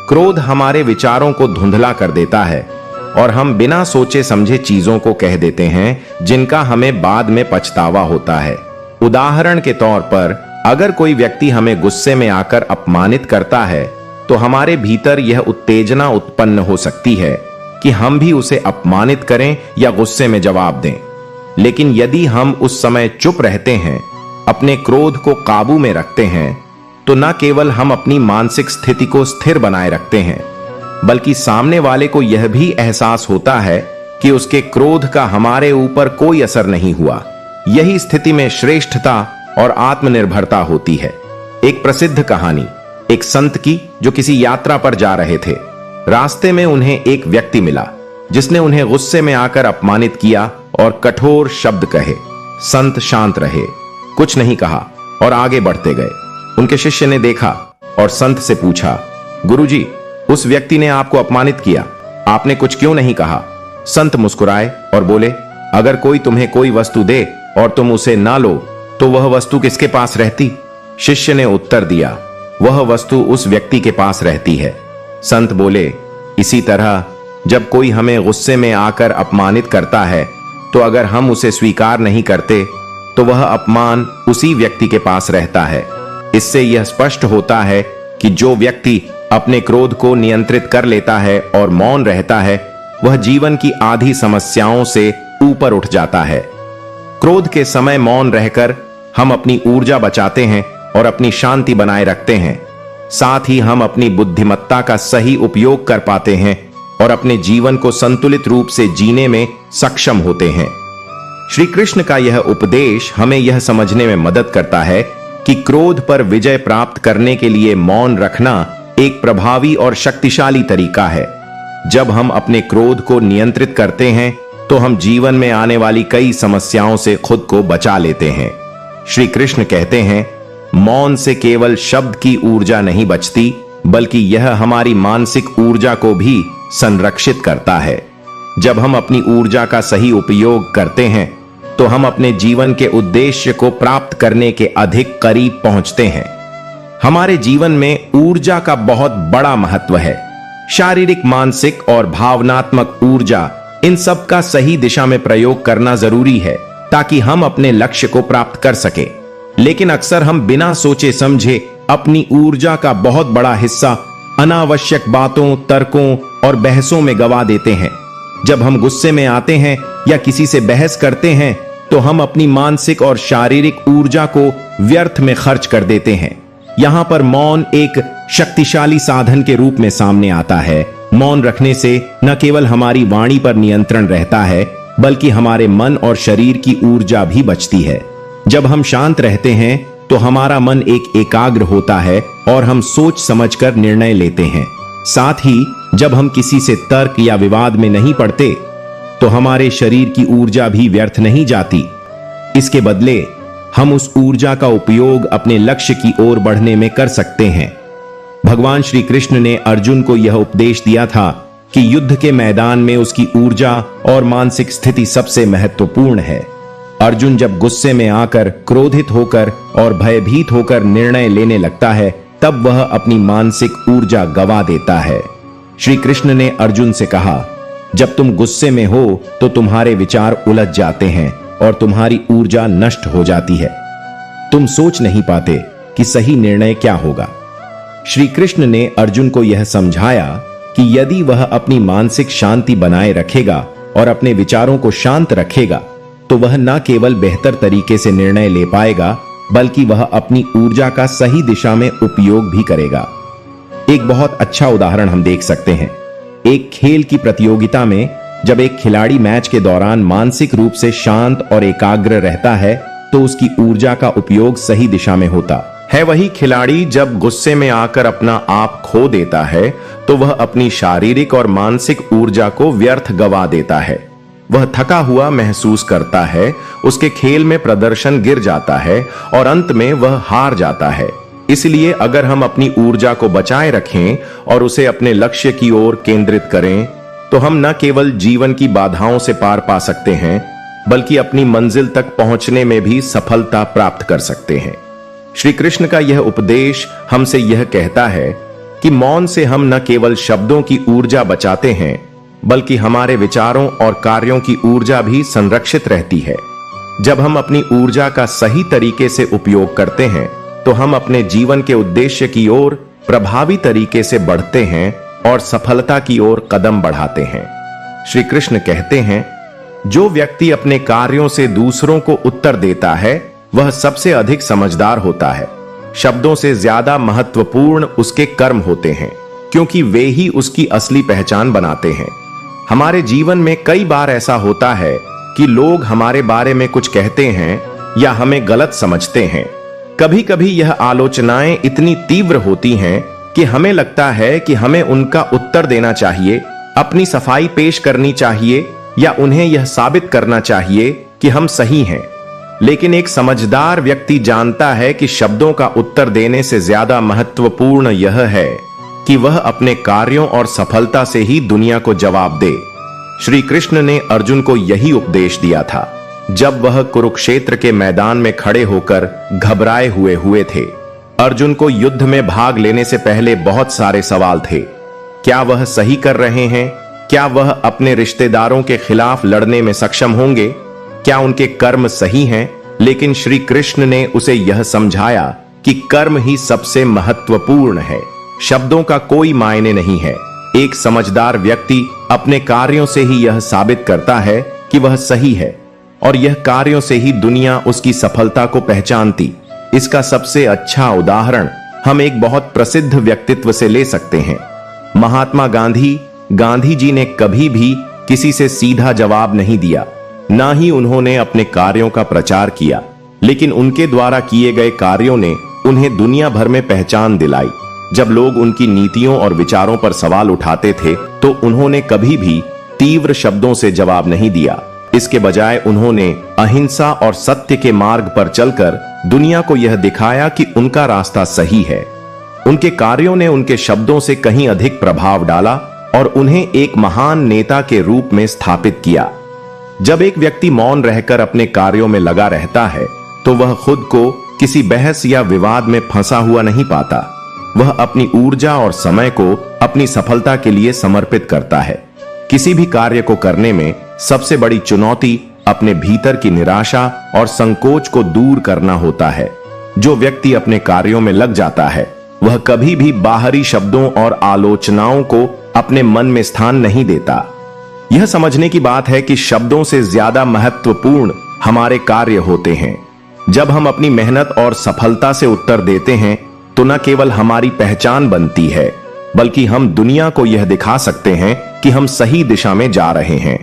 क्रोध हमारे विचारों को धुंधला कर देता है और हम बिना सोचे समझे चीजों को कह देते हैं जिनका हमें बाद में पछतावा होता है। उदाहरण के तौर पर अगर कोई व्यक्ति हमें गुस्से में आकर अपमानित करता है तो हमारे भीतर यह उत्तेजना उत्पन्न हो सकती है कि हम भी उसे अपमानित करें या गुस्से में जवाब दें। लेकिन यदि हम उस समय चुप रहते हैं, अपने क्रोध को काबू में रखते हैं, तो न केवल हम अपनी मानसिक स्थिति को स्थिर बनाए रखते हैं, बल्कि सामने वाले को यह भी एहसास होता है कि उसके क्रोध का हमारे ऊपर कोई असर नहीं हुआ। यही स्थिति में श्रेष्ठता और आत्मनिर्भरता होती है। एक प्रसिद्ध कहानी एक संत की जो किसी यात्रा पर जा रहे थे। रास्ते में उन्हें एक व्यक्ति मिला जिसने उन्हें गुस्से में आकर अपमानित किया और कठोर शब्द कहे। संत शांत रहे, कुछ नहीं कहा और आगे बढ़ते गए। उनके शिष्य ने देखा और संत से पूछा, गुरुजी, उस व्यक्ति ने आपको अपमानित किया, आपने कुछ क्यों नहीं कहा? संत मुस्कुराए और बोले, अगर कोई तुम्हें कोई वस्तु दे और तुम उसे ना लो तो वह वस्तु किसके पास रहती? शिष्य ने उत्तर दिया, वह वस्तु उस व्यक्ति के पास रहती है। संत बोले, इसी तरह जब कोई हमें गुस्से में आकर अपमानित करता है तो अगर हम उसे स्वीकार नहीं करते तो वह अपमान उसी व्यक्ति के पास रहता है। इससे यह स्पष्ट होता है कि जो व्यक्ति अपने क्रोध को नियंत्रित कर लेता है और मौन रहता है, वह जीवन की आधी समस्याओं से ऊपर उठ जाता है। क्रोध के समय मौन रहकर हम अपनी ऊर्जा बचाते हैं और अपनी शांति बनाए रखते हैं। साथ ही हम अपनी बुद्धिमत्ता का सही उपयोग कर पाते हैं और अपने जीवन को संतुलित रूप से जीने में सक्षम होते हैं। श्री कृष्ण का यह उपदेश हमें यह समझने में मदद करता है कि क्रोध पर विजय प्राप्त करने के लिए मौन रखना एक प्रभावी और शक्तिशाली तरीका है। जब हम अपने क्रोध को नियंत्रित करते हैं तो हम जीवन में आने वाली कई समस्याओं से खुद को बचा लेते हैं। श्री कृष्ण कहते हैं, मौन से केवल शब्द की ऊर्जा नहीं बचती, बल्कि यह हमारी मानसिक ऊर्जा को भी संरक्षित करता है। जब हम अपनी ऊर्जा का सही उपयोग करते हैं तो हम अपने जीवन के उद्देश्य को प्राप्त करने के अधिक करीब पहुंचते हैं। हमारे जीवन में ऊर्जा का बहुत बड़ा महत्व है। शारीरिक, मानसिक और भावनात्मक ऊर्जा, इन सब का सही दिशा में प्रयोग करना जरूरी है ताकि हम अपने लक्ष्य को प्राप्त कर सके। लेकिन अक्सर हम बिना सोचे समझे अपनी ऊर्जा का बहुत बड़ा हिस्सा अनावश्यक बातों, तर्कों और बहसों में गवा देते हैं। जब हम गुस्से में आते हैं या किसी से बहस करते हैं तो हम अपनी मानसिक और शारीरिक ऊर्जा को व्यर्थ में खर्च कर देते हैं। यहाँ पर मौन एक शक्तिशाली साधन के रूप में सामने आता है। मौन रखने से न केवल हमारी वाणी पर नियंत्रण रहता है, बल्कि हमारे मन और शरीर की ऊर्जा भी बचती है। जब हम शांत रहते हैं तो हमारा मन एक एकाग्र होता है और हम सोच समझकर निर्णय लेते हैं। साथ ही जब हम किसी से तर्क या विवाद में नहीं पड़ते तो हमारे शरीर की ऊर्जा भी व्यर्थ नहीं जाती। इसके बदले हम उस ऊर्जा का उपयोग अपने लक्ष्य की ओर बढ़ने में कर सकते हैं। भगवान श्री कृष्ण ने अर्जुन को यह उपदेश दिया था कि युद्ध के मैदान में उसकी ऊर्जा और मानसिक स्थिति सबसे महत्वपूर्ण है। अर्जुन जब गुस्से में आकर, क्रोधित होकर और भयभीत होकर निर्णय लेने लगता है, तब वह अपनी मानसिक ऊर्जा गवा देता है। श्री कृष्ण ने अर्जुन से कहा, जब तुम गुस्से में हो तो तुम्हारे विचार उलझ जाते हैं और तुम्हारी ऊर्जा नष्ट हो जाती है। तुम सोच नहीं पाते कि सही निर्णय क्या होगा। श्री कृष्ण ने अर्जुन को यह समझाया कि यदि वह अपनी मानसिक शांति बनाए रखेगा और अपने विचारों को शांत रखेगा तो वह न केवल बेहतर तरीके से निर्णय ले पाएगा, बल्कि वह अपनी ऊर्जा का सही दिशा में उपयोग भी करेगा। एक बहुत अच्छा उदाहरण हम देख सकते हैं। एक खेल की प्रतियोगिता में जब एक खिलाड़ी मैच के दौरान मानसिक रूप से शांत और एकाग्र रहता है तो उसकी ऊर्जा का उपयोग सही दिशा में होता है। वही खिलाड़ी जब गुस्से में आकर अपना आप खो देता है तो वह अपनी शारीरिक और मानसिक ऊर्जा को व्यर्थ गवा देता है। वह थका हुआ महसूस करता है, उसके खेल में प्रदर्शन गिर जाता है और अंत में वह हार जाता है। इसलिए अगर हम अपनी ऊर्जा को बचाए रखें और उसे अपने लक्ष्य की ओर केंद्रित करें तो हम न केवल जीवन की बाधाओं से पार पा सकते हैं, बल्कि अपनी मंजिल तक पहुंचने में भी सफलता प्राप्त कर सकते हैं। श्री कृष्ण का यह उपदेश हमसे यह कहता है कि मौन से हम न केवल शब्दों की ऊर्जा बचाते हैं, बल्कि हमारे विचारों और कार्यों की ऊर्जा भी संरक्षित रहती है। जब हम अपनी ऊर्जा का सही तरीके से उपयोग करते हैं तो हम अपने जीवन के उद्देश्य की ओर प्रभावी तरीके से बढ़ते हैं और सफलता की ओर कदम बढ़ाते हैं। श्री कृष्ण कहते हैं, जो व्यक्ति अपने कार्यों से दूसरों को उत्तर देता है वह सबसे अधिक समझदार होता है। शब्दों से ज्यादा महत्वपूर्ण उसके कर्म होते हैं, क्योंकि वे ही उसकी असली पहचान बनाते हैं। हमारे जीवन में कई बार ऐसा होता है कि लोग हमारे बारे में कुछ कहते हैं या हमें गलत समझते हैं। कभी कभी यह आलोचनाएं इतनी तीव्र होती हैं कि हमें लगता है कि हमें उनका उत्तर देना चाहिए, अपनी सफाई पेश करनी चाहिए या उन्हें यह साबित करना चाहिए कि हम सही हैं। लेकिन एक समझदार व्यक्ति जानता है कि शब्दों का उत्तर देने से ज्यादा महत्वपूर्ण यह है कि वह अपने कार्यों और सफलता से ही दुनिया को जवाब दे। श्री कृष्ण ने अर्जुन को यही उपदेश दिया था जब वह कुरुक्षेत्र के मैदान में खड़े होकर घबराए हुए थे। अर्जुन को युद्ध में भाग लेने से पहले बहुत सारे सवाल थे। क्या वह सही कर रहे हैं? क्या वह अपने रिश्तेदारों के खिलाफ लड़ने में सक्षम होंगे? क्या उनके कर्म सही हैं? लेकिन श्री कृष्ण ने उसे यह समझाया कि कर्म ही सबसे महत्वपूर्ण है, शब्दों का कोई मायने नहीं है। एक समझदार व्यक्ति अपने कार्यों से ही यह साबित करता है कि वह सही है, और यह कार्यों से ही दुनिया उसकी सफलता को पहचानती। इसका सबसे अच्छा उदाहरण हम एक बहुत प्रसिद्ध व्यक्तित्व से ले सकते हैं, महात्मा गांधी। गांधी जी ने कभी भी किसी से सीधा जवाब नहीं दिया, ना ही उन्होंने अपने कार्यों का प्रचार किया, लेकिन उनके द्वारा किए गए कार्यों ने उन्हें दुनिया भर में पहचान दिलाई। जब लोग उनकी नीतियों और विचारों पर सवाल उठाते थे तो उन्होंने कभी भी तीव्र शब्दों से जवाब नहीं दिया। इसके बजाय उन्होंने अहिंसा और सत्य के मार्ग पर चलकर दुनिया को यह दिखाया कि उनका रास्ता सही है। उनके कार्यों ने उनके शब्दों से कहीं अधिक प्रभाव डाला और उन्हें एक महान नेता के रूप में स्थापित किया। जब एक व्यक्ति मौन रहकर अपने कार्यों में लगा रहता है तो वह खुद को किसी बहस या विवाद में फंसा हुआ नहीं पाता। वह अपनी ऊर्जा और समय को अपनी सफलता के लिए समर्पित करता है। किसी भी कार्य को करने में सबसे बड़ी चुनौती अपने भीतर की निराशा और संकोच को दूर करना होता है। जो व्यक्ति अपने कार्यों में लग जाता है वह कभी भी बाहरी शब्दों और आलोचनाओं को अपने मन में स्थान नहीं देता। यह समझने की बात है कि शब्दों से ज्यादा महत्वपूर्ण हमारे कार्य होते हैं। जब हम अपनी मेहनत और सफलता से उत्तर देते हैं तो न केवल हमारी पहचान बनती है, बल्कि हम दुनिया को यह दिखा सकते हैं कि हम सही दिशा में जा रहे हैं।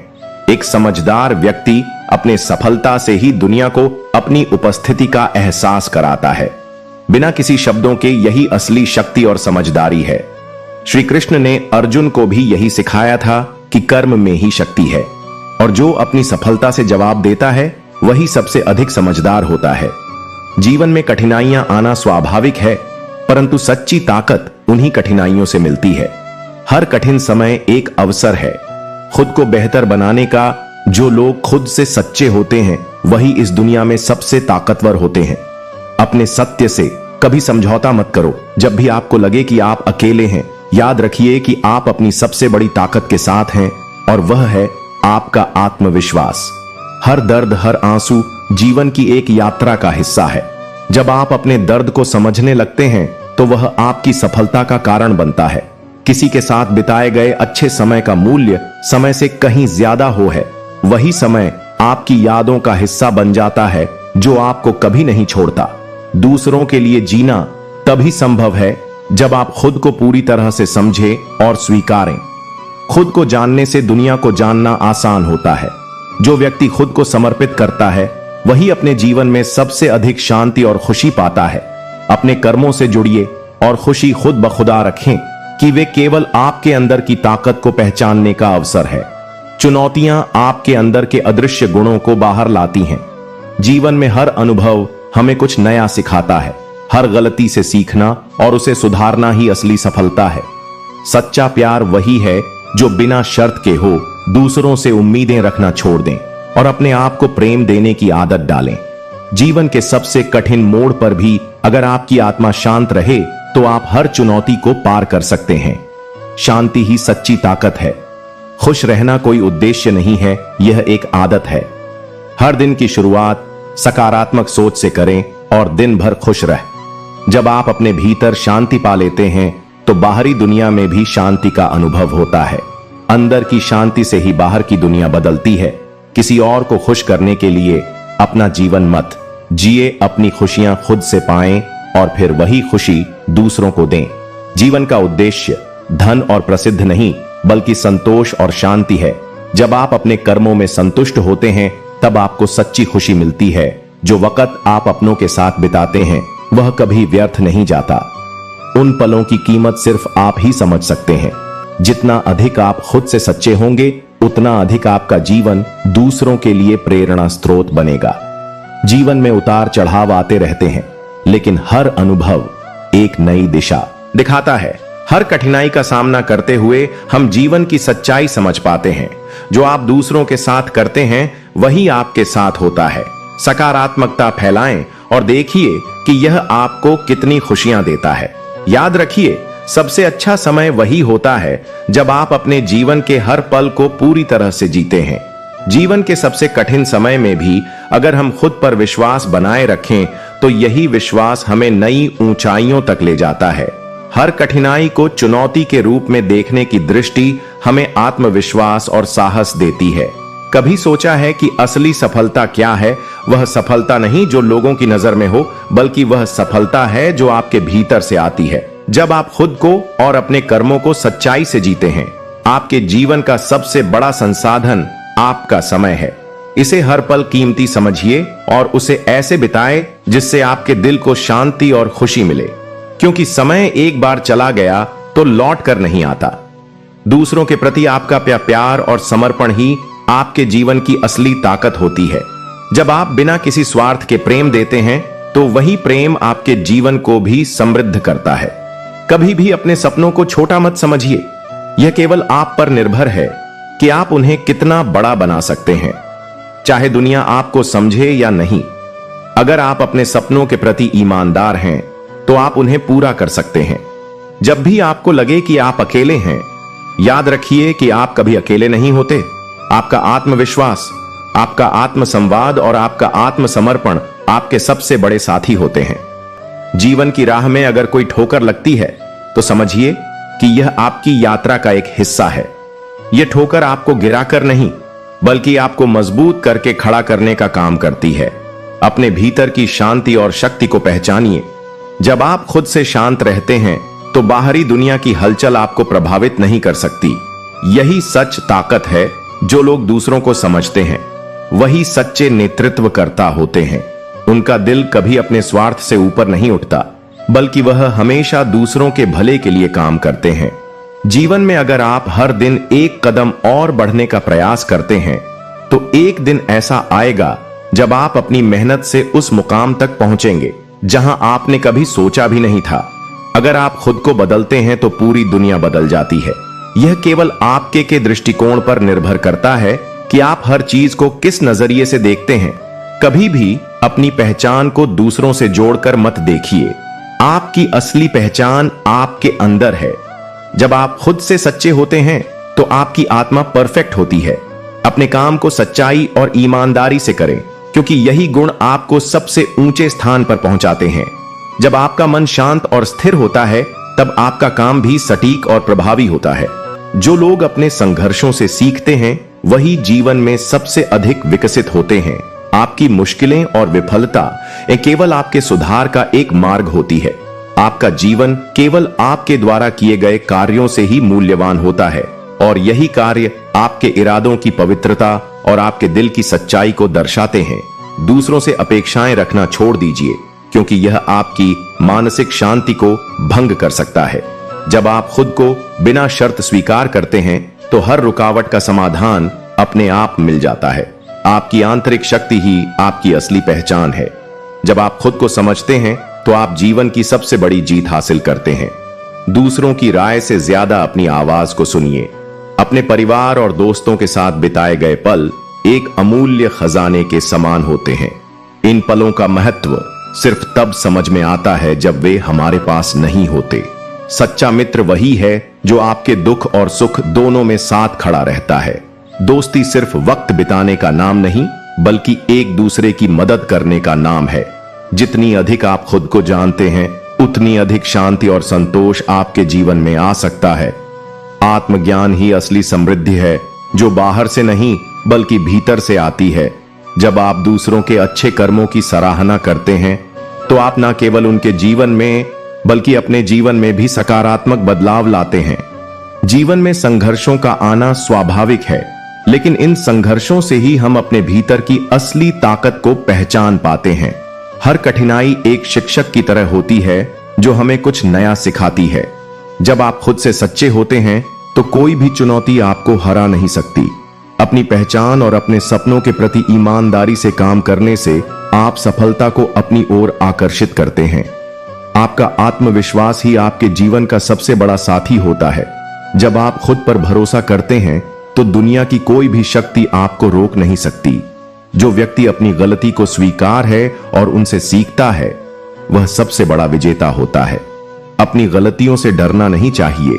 एक समझदार व्यक्ति अपने सफलता से ही दुनिया को अपनी उपस्थिति का एहसास कराता है। बिना किसी शब्दों के यही असली शक्ति और समझदारी है। श्री कृष्ण ने अर्जुन को भी यही सिखाया था कि कर्म में ही शक्ति है, और जो अपनी सफलता से जवाब देता है वही सबसे अधिक समझदार होता है। जीवन में कठिनाइयां आना स्वाभाविक है, परंतु सच्ची ताकत उन्हीं कठिनाइयों से मिलती है। हर कठिन समय एक अवसर है खुद को बेहतर बनाने का। जो लोग खुद से सच्चे होते हैं वही इस दुनिया में सबसे ताकतवर होते हैं। अपने सत्य से कभी समझौता मत करो। जब भी आपको लगे कि आप अकेले हैं, याद रखिए कि आप अपनी सबसे बड़ी ताकत के साथ हैं, और वह है आपका आत्मविश्वास। हर दर्द, हर आंसू जीवन की एक यात्रा का हिस्सा है। जब आप अपने दर्द को समझने लगते हैं तो वह आपकी सफलता का कारण बनता है। किसी के साथ बिताए गए अच्छे समय का मूल्य समय से कहीं ज्यादा है। वही समय आपकी यादों का हिस्सा बन जाता है जो आपको कभी नहीं छोड़ता। दूसरों के लिए जीना तभी संभव है जब आप खुद को पूरी तरह से समझें और स्वीकारें। खुद को जानने से दुनिया को जानना आसान होता है। जो व्यक्ति खुद को समर्पित करता है वही अपने जीवन में सबसे अधिक शांति और खुशी पाता है। अपने कर्मों से जुड़िए और खुशी खुद ब खुदा रखें कि वे केवल आपके अंदर की ताकत को पहचानने का अवसर है। चुनौतियां आपके अंदर के अदृश्य गुणों को बाहर लाती हैं। जीवन में हर अनुभव हमें कुछ नया सिखाता है। हर गलती से सीखना और उसे सुधारना ही असली सफलता है। सच्चा प्यार वही है जो बिना शर्त के हो, दूसरों से उम्मीदें रखना छोड़ दें और अपने आप को प्रेम देने की आदत डालें। जीवन के सबसे कठिन मोड़ पर भी अगर आपकी आत्मा शांत रहे तो आप हर चुनौती को पार कर सकते हैं। शांति ही सच्ची ताकत है। खुश रहना कोई उद्देश्य नहीं है, यह एक आदत है। हर दिन की शुरुआत सकारात्मक सोच से करें और दिन भर खुश रह। जब आप अपने भीतर शांति पा लेते हैं तो बाहरी दुनिया में भी शांति का अनुभव होता है। अंदर की शांति से ही बाहर की दुनिया बदलती है। किसी और को खुश करने के लिए अपना जीवन मत जिए, अपनी खुशियां खुद से पाएं और फिर वही खुशी दूसरों को दें। जीवन का उद्देश्य धन और प्रसिद्ध नहीं बल्कि संतोष और शांति है। जब आप अपने कर्मों में संतुष्ट होते हैं तब आपको सच्ची खुशी मिलती है। जो वक्त आप अपनों के साथ बिताते हैं वह कभी व्यर्थ नहीं जाता। उन पलों की कीमत सिर्फ आप ही समझ सकते हैं। जितना अधिक आप खुद से सच्चे होंगे उतना अधिक आपका जीवन दूसरों के लिए प्रेरणा स्रोत बनेगा। जीवन में उतार चढ़ाव आते रहते हैं लेकिन हर अनुभव एक नई दिशा दिखाता है। हर कठिनाई का सामना करते हुए हम जीवन की सच्चाई समझ पाते हैं। जो आप दूसरों के साथ करते हैं वही आपके साथ होता है। सकारात्मकता फैलाएं और देखिए कि यह आपको कितनी खुशियां देता है। याद रखिए, सबसे अच्छा समय वही होता है जब आप अपने जीवन के हर पल को पूरी तरह से जीते हैं। जीवन के सबसे कठिन समय में भी अगर हम खुद पर विश्वास बनाए रखें तो यही विश्वास हमें नई ऊंचाइयों तक ले जाता है। हर कठिनाई को चुनौती के रूप में देखने की दृष्टि हमें आत्मविश्वास और साहस देती है। कभी सोचा है कि असली सफलता क्या है? वह सफलता नहीं जो लोगों की नजर में हो, बल्कि वह सफलता है जो आपके भीतर से आती है। जब आप खुद को और अपने कर्मों को सच्चाई से जीते हैं, आपके जीवन का सबसे बड़ा संसाधन आपका समय है। इसे हर पल कीमती समझिए और उसे ऐसे बिताएं जिससे आपके दिल को शांति और खुशी मिले, क्योंकि समय एक बार चला गया तो लौट कर नहीं आता। दूसरों के प्रति आपका प्यार और समर्पण ही आपके जीवन की असली ताकत होती है। जब आप बिना किसी स्वार्थ के प्रेम देते हैं तो वही प्रेम आपके जीवन को भी समृद्ध करता है। कभी भी अपने सपनों को छोटा मत समझिए। यह केवल आप पर निर्भर है कि आप उन्हें कितना बड़ा बना सकते हैं, चाहे दुनिया आपको समझे या नहीं। अगर आप अपने सपनों के प्रति ईमानदार हैं तो आप उन्हें पूरा कर सकते हैं। जब भी आपको लगे कि आप अकेले हैं, याद रखिए कि आप कभी अकेले नहीं होते। आपका आत्मविश्वास, आपका आत्मसंवाद और आपका आत्मसमर्पण आपके सबसे बड़े साथी होते हैं। जीवन की राह में अगर कोई ठोकर लगती है तो समझिए कि यह आपकी यात्रा का एक हिस्सा है। यह ठोकर आपको गिराकर नहीं बल्कि आपको मजबूत करके खड़ा करने का काम करती है। अपने भीतर की शांति और शक्ति को पहचानिए। जब आप खुद से शांत रहते हैं तो बाहरी दुनिया की हलचल आपको प्रभावित नहीं कर सकती। यही सच ताकत है। जो लोग दूसरों को समझते हैं वही सच्चे नेतृत्वकर्ता होते हैं। उनका दिल कभी अपने स्वार्थ से ऊपर नहीं उठता, बल्कि वह हमेशा दूसरों के भले के लिए काम करते हैं। जीवन में अगर आप हर दिन एक कदम और बढ़ने का प्रयास करते हैं तो एक दिन ऐसा आएगा जब आप अपनी मेहनत से उस मुकाम तक पहुंचेंगे जहां आपने कभी सोचा भी नहीं था। अगर आप खुद को बदलते हैं तो पूरी दुनिया बदल जाती है। यह केवल आपके के दृष्टिकोण पर निर्भर करता है कि आप हर चीज को किस नजरिए से देखते हैं। कभी भी अपनी पहचान को दूसरों से जोड़कर मत देखिए। आपकी असली पहचान आपके अंदर है। जब आप खुद से सच्चे होते हैं तो आपकी आत्मा परफेक्ट होती है। अपने काम को सच्चाई और ईमानदारी से करें, क्योंकि यही गुण आपको सबसे ऊंचे स्थान पर पहुंचाते हैं। जब आपका मन शांत और स्थिर होता है तब आपका काम भी सटीक और प्रभावी होता है। जो लोग अपने संघर्षों से सीखते हैं वही जीवन में सबसे अधिक विकसित होते हैं। आपकी मुश्किलें और विफलता केवल आपके सुधार का एक मार्ग होती है। आपका जीवन केवल आपके द्वारा किए गए कार्यों से ही मूल्यवान होता है और यही कार्य आपके इरादों की पवित्रता और आपके दिल की सच्चाई को दर्शाते हैं। दूसरों से अपेक्षाएं रखना छोड़ दीजिए, क्योंकि यह आपकी मानसिक शांति को भंग कर सकता है। जब आप खुद को बिना शर्त स्वीकार करते हैं तो हर रुकावट का समाधान अपने आप मिल जाता है। आपकी आंतरिक शक्ति ही आपकी असली पहचान है। जब आप खुद को समझते हैं तो आप जीवन की सबसे बड़ी जीत हासिल करते हैं। दूसरों की राय से ज्यादा अपनी आवाज को सुनिए। अपने परिवार और दोस्तों के साथ बिताए गए पल एक अमूल्य खजाने के समान होते हैं। इन पलों का महत्व सिर्फ तब समझ में आता है जब वे हमारे पास नहीं होते। सच्चा मित्र वही है जो आपके दुख और सुख दोनों में साथ खड़ा रहता है। दोस्ती सिर्फ वक्त बिताने का नाम नहीं, बल्कि एक दूसरे की मदद करने का नाम है। जितनी अधिक आप खुद को जानते हैं, उतनी अधिक शांति और संतोष आपके जीवन में आ सकता है। आत्मज्ञान ही असली समृद्धि है, जो बाहर से नहीं बल्कि भीतर से आती है। जब आप दूसरों के अच्छे कर्मों की सराहना करते हैं, तो आप न केवल उनके जीवन में बल्कि अपने जीवन में भी सकारात्मक बदलाव लाते हैं। जीवन में संघर्षों का आना स्वाभाविक है, लेकिन इन संघर्षों से ही हम अपने भीतर की असली ताकत को पहचान पाते हैं। हर कठिनाई एक शिक्षक की तरह होती है, जो हमें कुछ नया सिखाती है। जब आप खुद से सच्चे होते हैं, तो कोई भी चुनौती आपको हरा नहीं सकती। अपनी पहचान और अपने सपनों के प्रति ईमानदारी से काम करने से आप सफलता को अपनी ओर आकर्षित करते हैं। आपका आत्मविश्वास ही आपके जीवन का सबसे बड़ा साथी होता है। जब आप खुद पर भरोसा करते हैं, तो दुनिया की कोई भी शक्ति आपको रोक नहीं सकती। जो व्यक्ति अपनी गलती को स्वीकार है और उनसे सीखता है, वह सबसे बड़ा विजेता होता है। अपनी गलतियों से डरना नहीं चाहिए,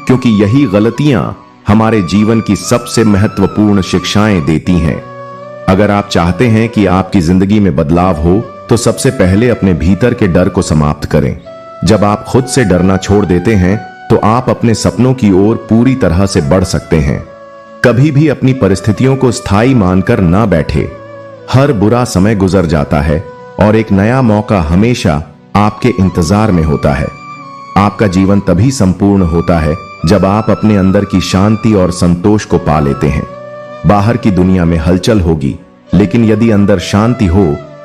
क्योंकि यही गलतियां हमारे जीवन की सबसे महत्वपूर्ण शिक्षाएं देती हैं। अगर आप चाहते हैं कि आपकी जिंदगी में बदलाव हो, तो सबसे पहले अपने भीतर के डर को समाप्त करें। जब आप खुद से डरना छोड़ देते हैं, तो आप अपने सपनों की ओर पूरी तरह से बढ़ सकते हैं। कभी भी अपनी परिस्थितियों को स्थायी मानकर ना बैठे। हर बुरा समय गुजर जाता है और एक नया मौका हमेशा आपके इंतजार में होता है। आपका जीवन तभी संपूर्ण होता है जब आप अपने अंदर की शांति और संतोष को पा लेते हैं। बाहर की दुनिया में हलचल होगी, लेकिन यदि अंदर शांति हो,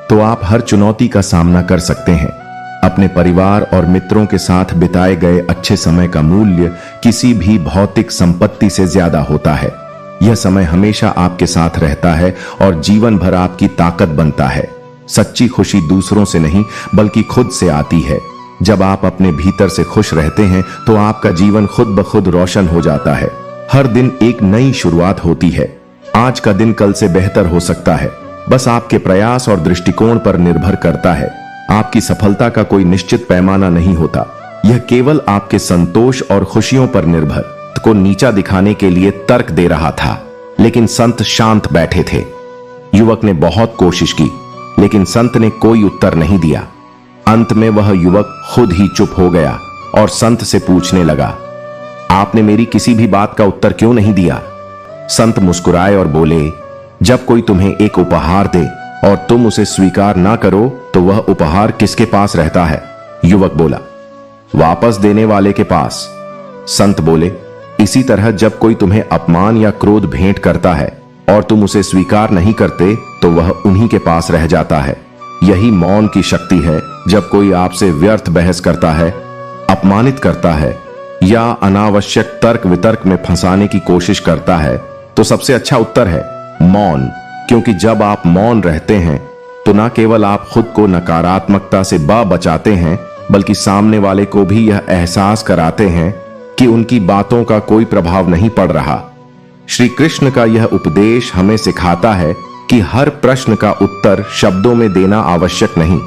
तो आप हर चुनौती का सामना कर सकते हैं। अपने परिवार और मित्रों के साथ बिताए गए अच्छे समय का मूल्य किसी भी भौतिक संपत्ति से ज्यादा होता है। यह समय हमेशा आपके साथ रहता है और जीवन भर आपकी ताकत बनता है। सच्ची खुशी दूसरों से नहीं, बल्कि खुद से आती है। जब आप अपने भीतर से खुश रहते हैं, तो आपका जीवन खुद ब खुद रोशन हो जाता है। हर दिन एक नई शुरुआत होती है। आज का दिन कल से बेहतर हो सकता है, बस आपके प्रयास और दृष्टिकोण पर निर्भर करता है। आपकी सफलता का कोई निश्चित पैमाना नहीं होता, यह केवल आपके संतोष और खुशियों पर निर्भर को नीचा दिखाने के लिए तर्क दे रहा था। लेकिन संत शांत बैठे थे। युवक ने बहुत कोशिश की, लेकिन संत ने कोई उत्तर नहीं दिया। अंत में वह युवक खुद ही चुप हो गया और संत से पूछने लगा, आपने मेरी किसी भी बात का उत्तर क्यों नहीं दिया? संत मुस्कुराए और बोले, जब कोई तुम्हें एक उपहार दे और तुम उसे स्वीकार ना करो, तो वह उपहार किसके पास रहता है? युवक बोला, वापस देने वाले के पास। संत बोले, इसी तरह जब कोई तुम्हें अपमान या क्रोध भेंट करता है और तुम उसे स्वीकार नहीं करते, तो वह उन्हीं के पास रह जाता है। यही मौन की शक्ति है। जब कोई आपसे व्यर्थ बहस करता है, अपमानित करता है या अनावश्यक तर्क वितर्क में फंसाने की कोशिश करता है, तो सबसे अच्छा उत्तर है मौन। क्योंकि जब आप मौन रहते हैं, तो न केवल आप खुद को नकारात्मकता से बचाते हैं, बल्कि सामने वाले को भी यह एहसास कराते हैं कि उनकी बातों का कोई प्रभाव नहीं पड़ रहा। श्री कृष्ण का यह उपदेश हमें सिखाता है कि हर प्रश्न का उत्तर शब्दों में देना आवश्यक नहीं।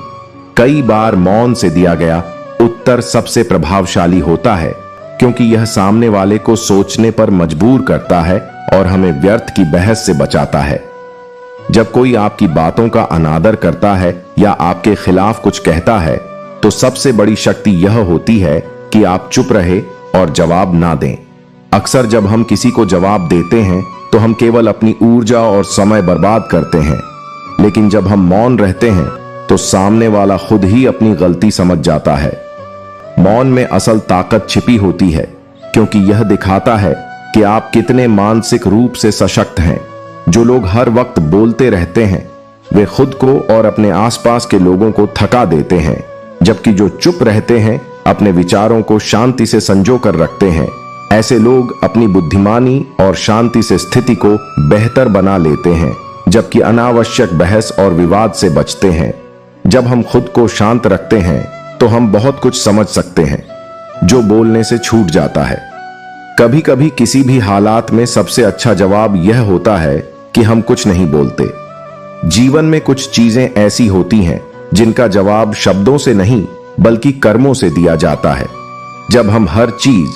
कई बार मौन से दिया गया उत्तर सबसे प्रभावशाली होता है, क्योंकि यह सामने वाले को सोचने पर मजबूर करता है और हमें व्यर्थ की बहस से बचाता है। जब कोई आपकी बातों का अनादर करता है या आपके खिलाफ कुछ कहता है, तो सबसे बड़ी शक्ति यह होती है कि आप चुप रहे और जवाब ना दें। अक्सर जब हम किसी को जवाब देते हैं, तो हम केवल अपनी ऊर्जा और समय बर्बाद करते हैं। लेकिन जब हम मौन रहते हैं, तो सामने वाला खुद ही अपनी गलती समझ जाता है। मौन में असल ताकत छिपी होती है, क्योंकि यह दिखाता है कि आप कितने मानसिक रूप से सशक्त हैं। जो लोग हर वक्त बोलते रहते हैं, वे खुद को और अपने आसपास के लोगों को थका देते हैं, जबकि जो चुप रहते हैं, अपने विचारों को शांति से संजो कर रखते हैं। ऐसे लोग अपनी बुद्धिमानी और शांति से स्थिति को बेहतर बना लेते हैं, जबकि अनावश्यक बहस और विवाद से बचते हैं। जब हम खुद को शांत रखते हैं, तो हम बहुत कुछ समझ सकते हैं जो बोलने से छूट जाता है। कभी कभी किसी भी हालात में सबसे अच्छा जवाब यह होता है कि हम कुछ नहीं बोलते। जीवन में कुछ चीजें ऐसी होती हैं जिनका जवाब शब्दों से नहीं बल्कि कर्मों से दिया जाता है। जब हम हर चीज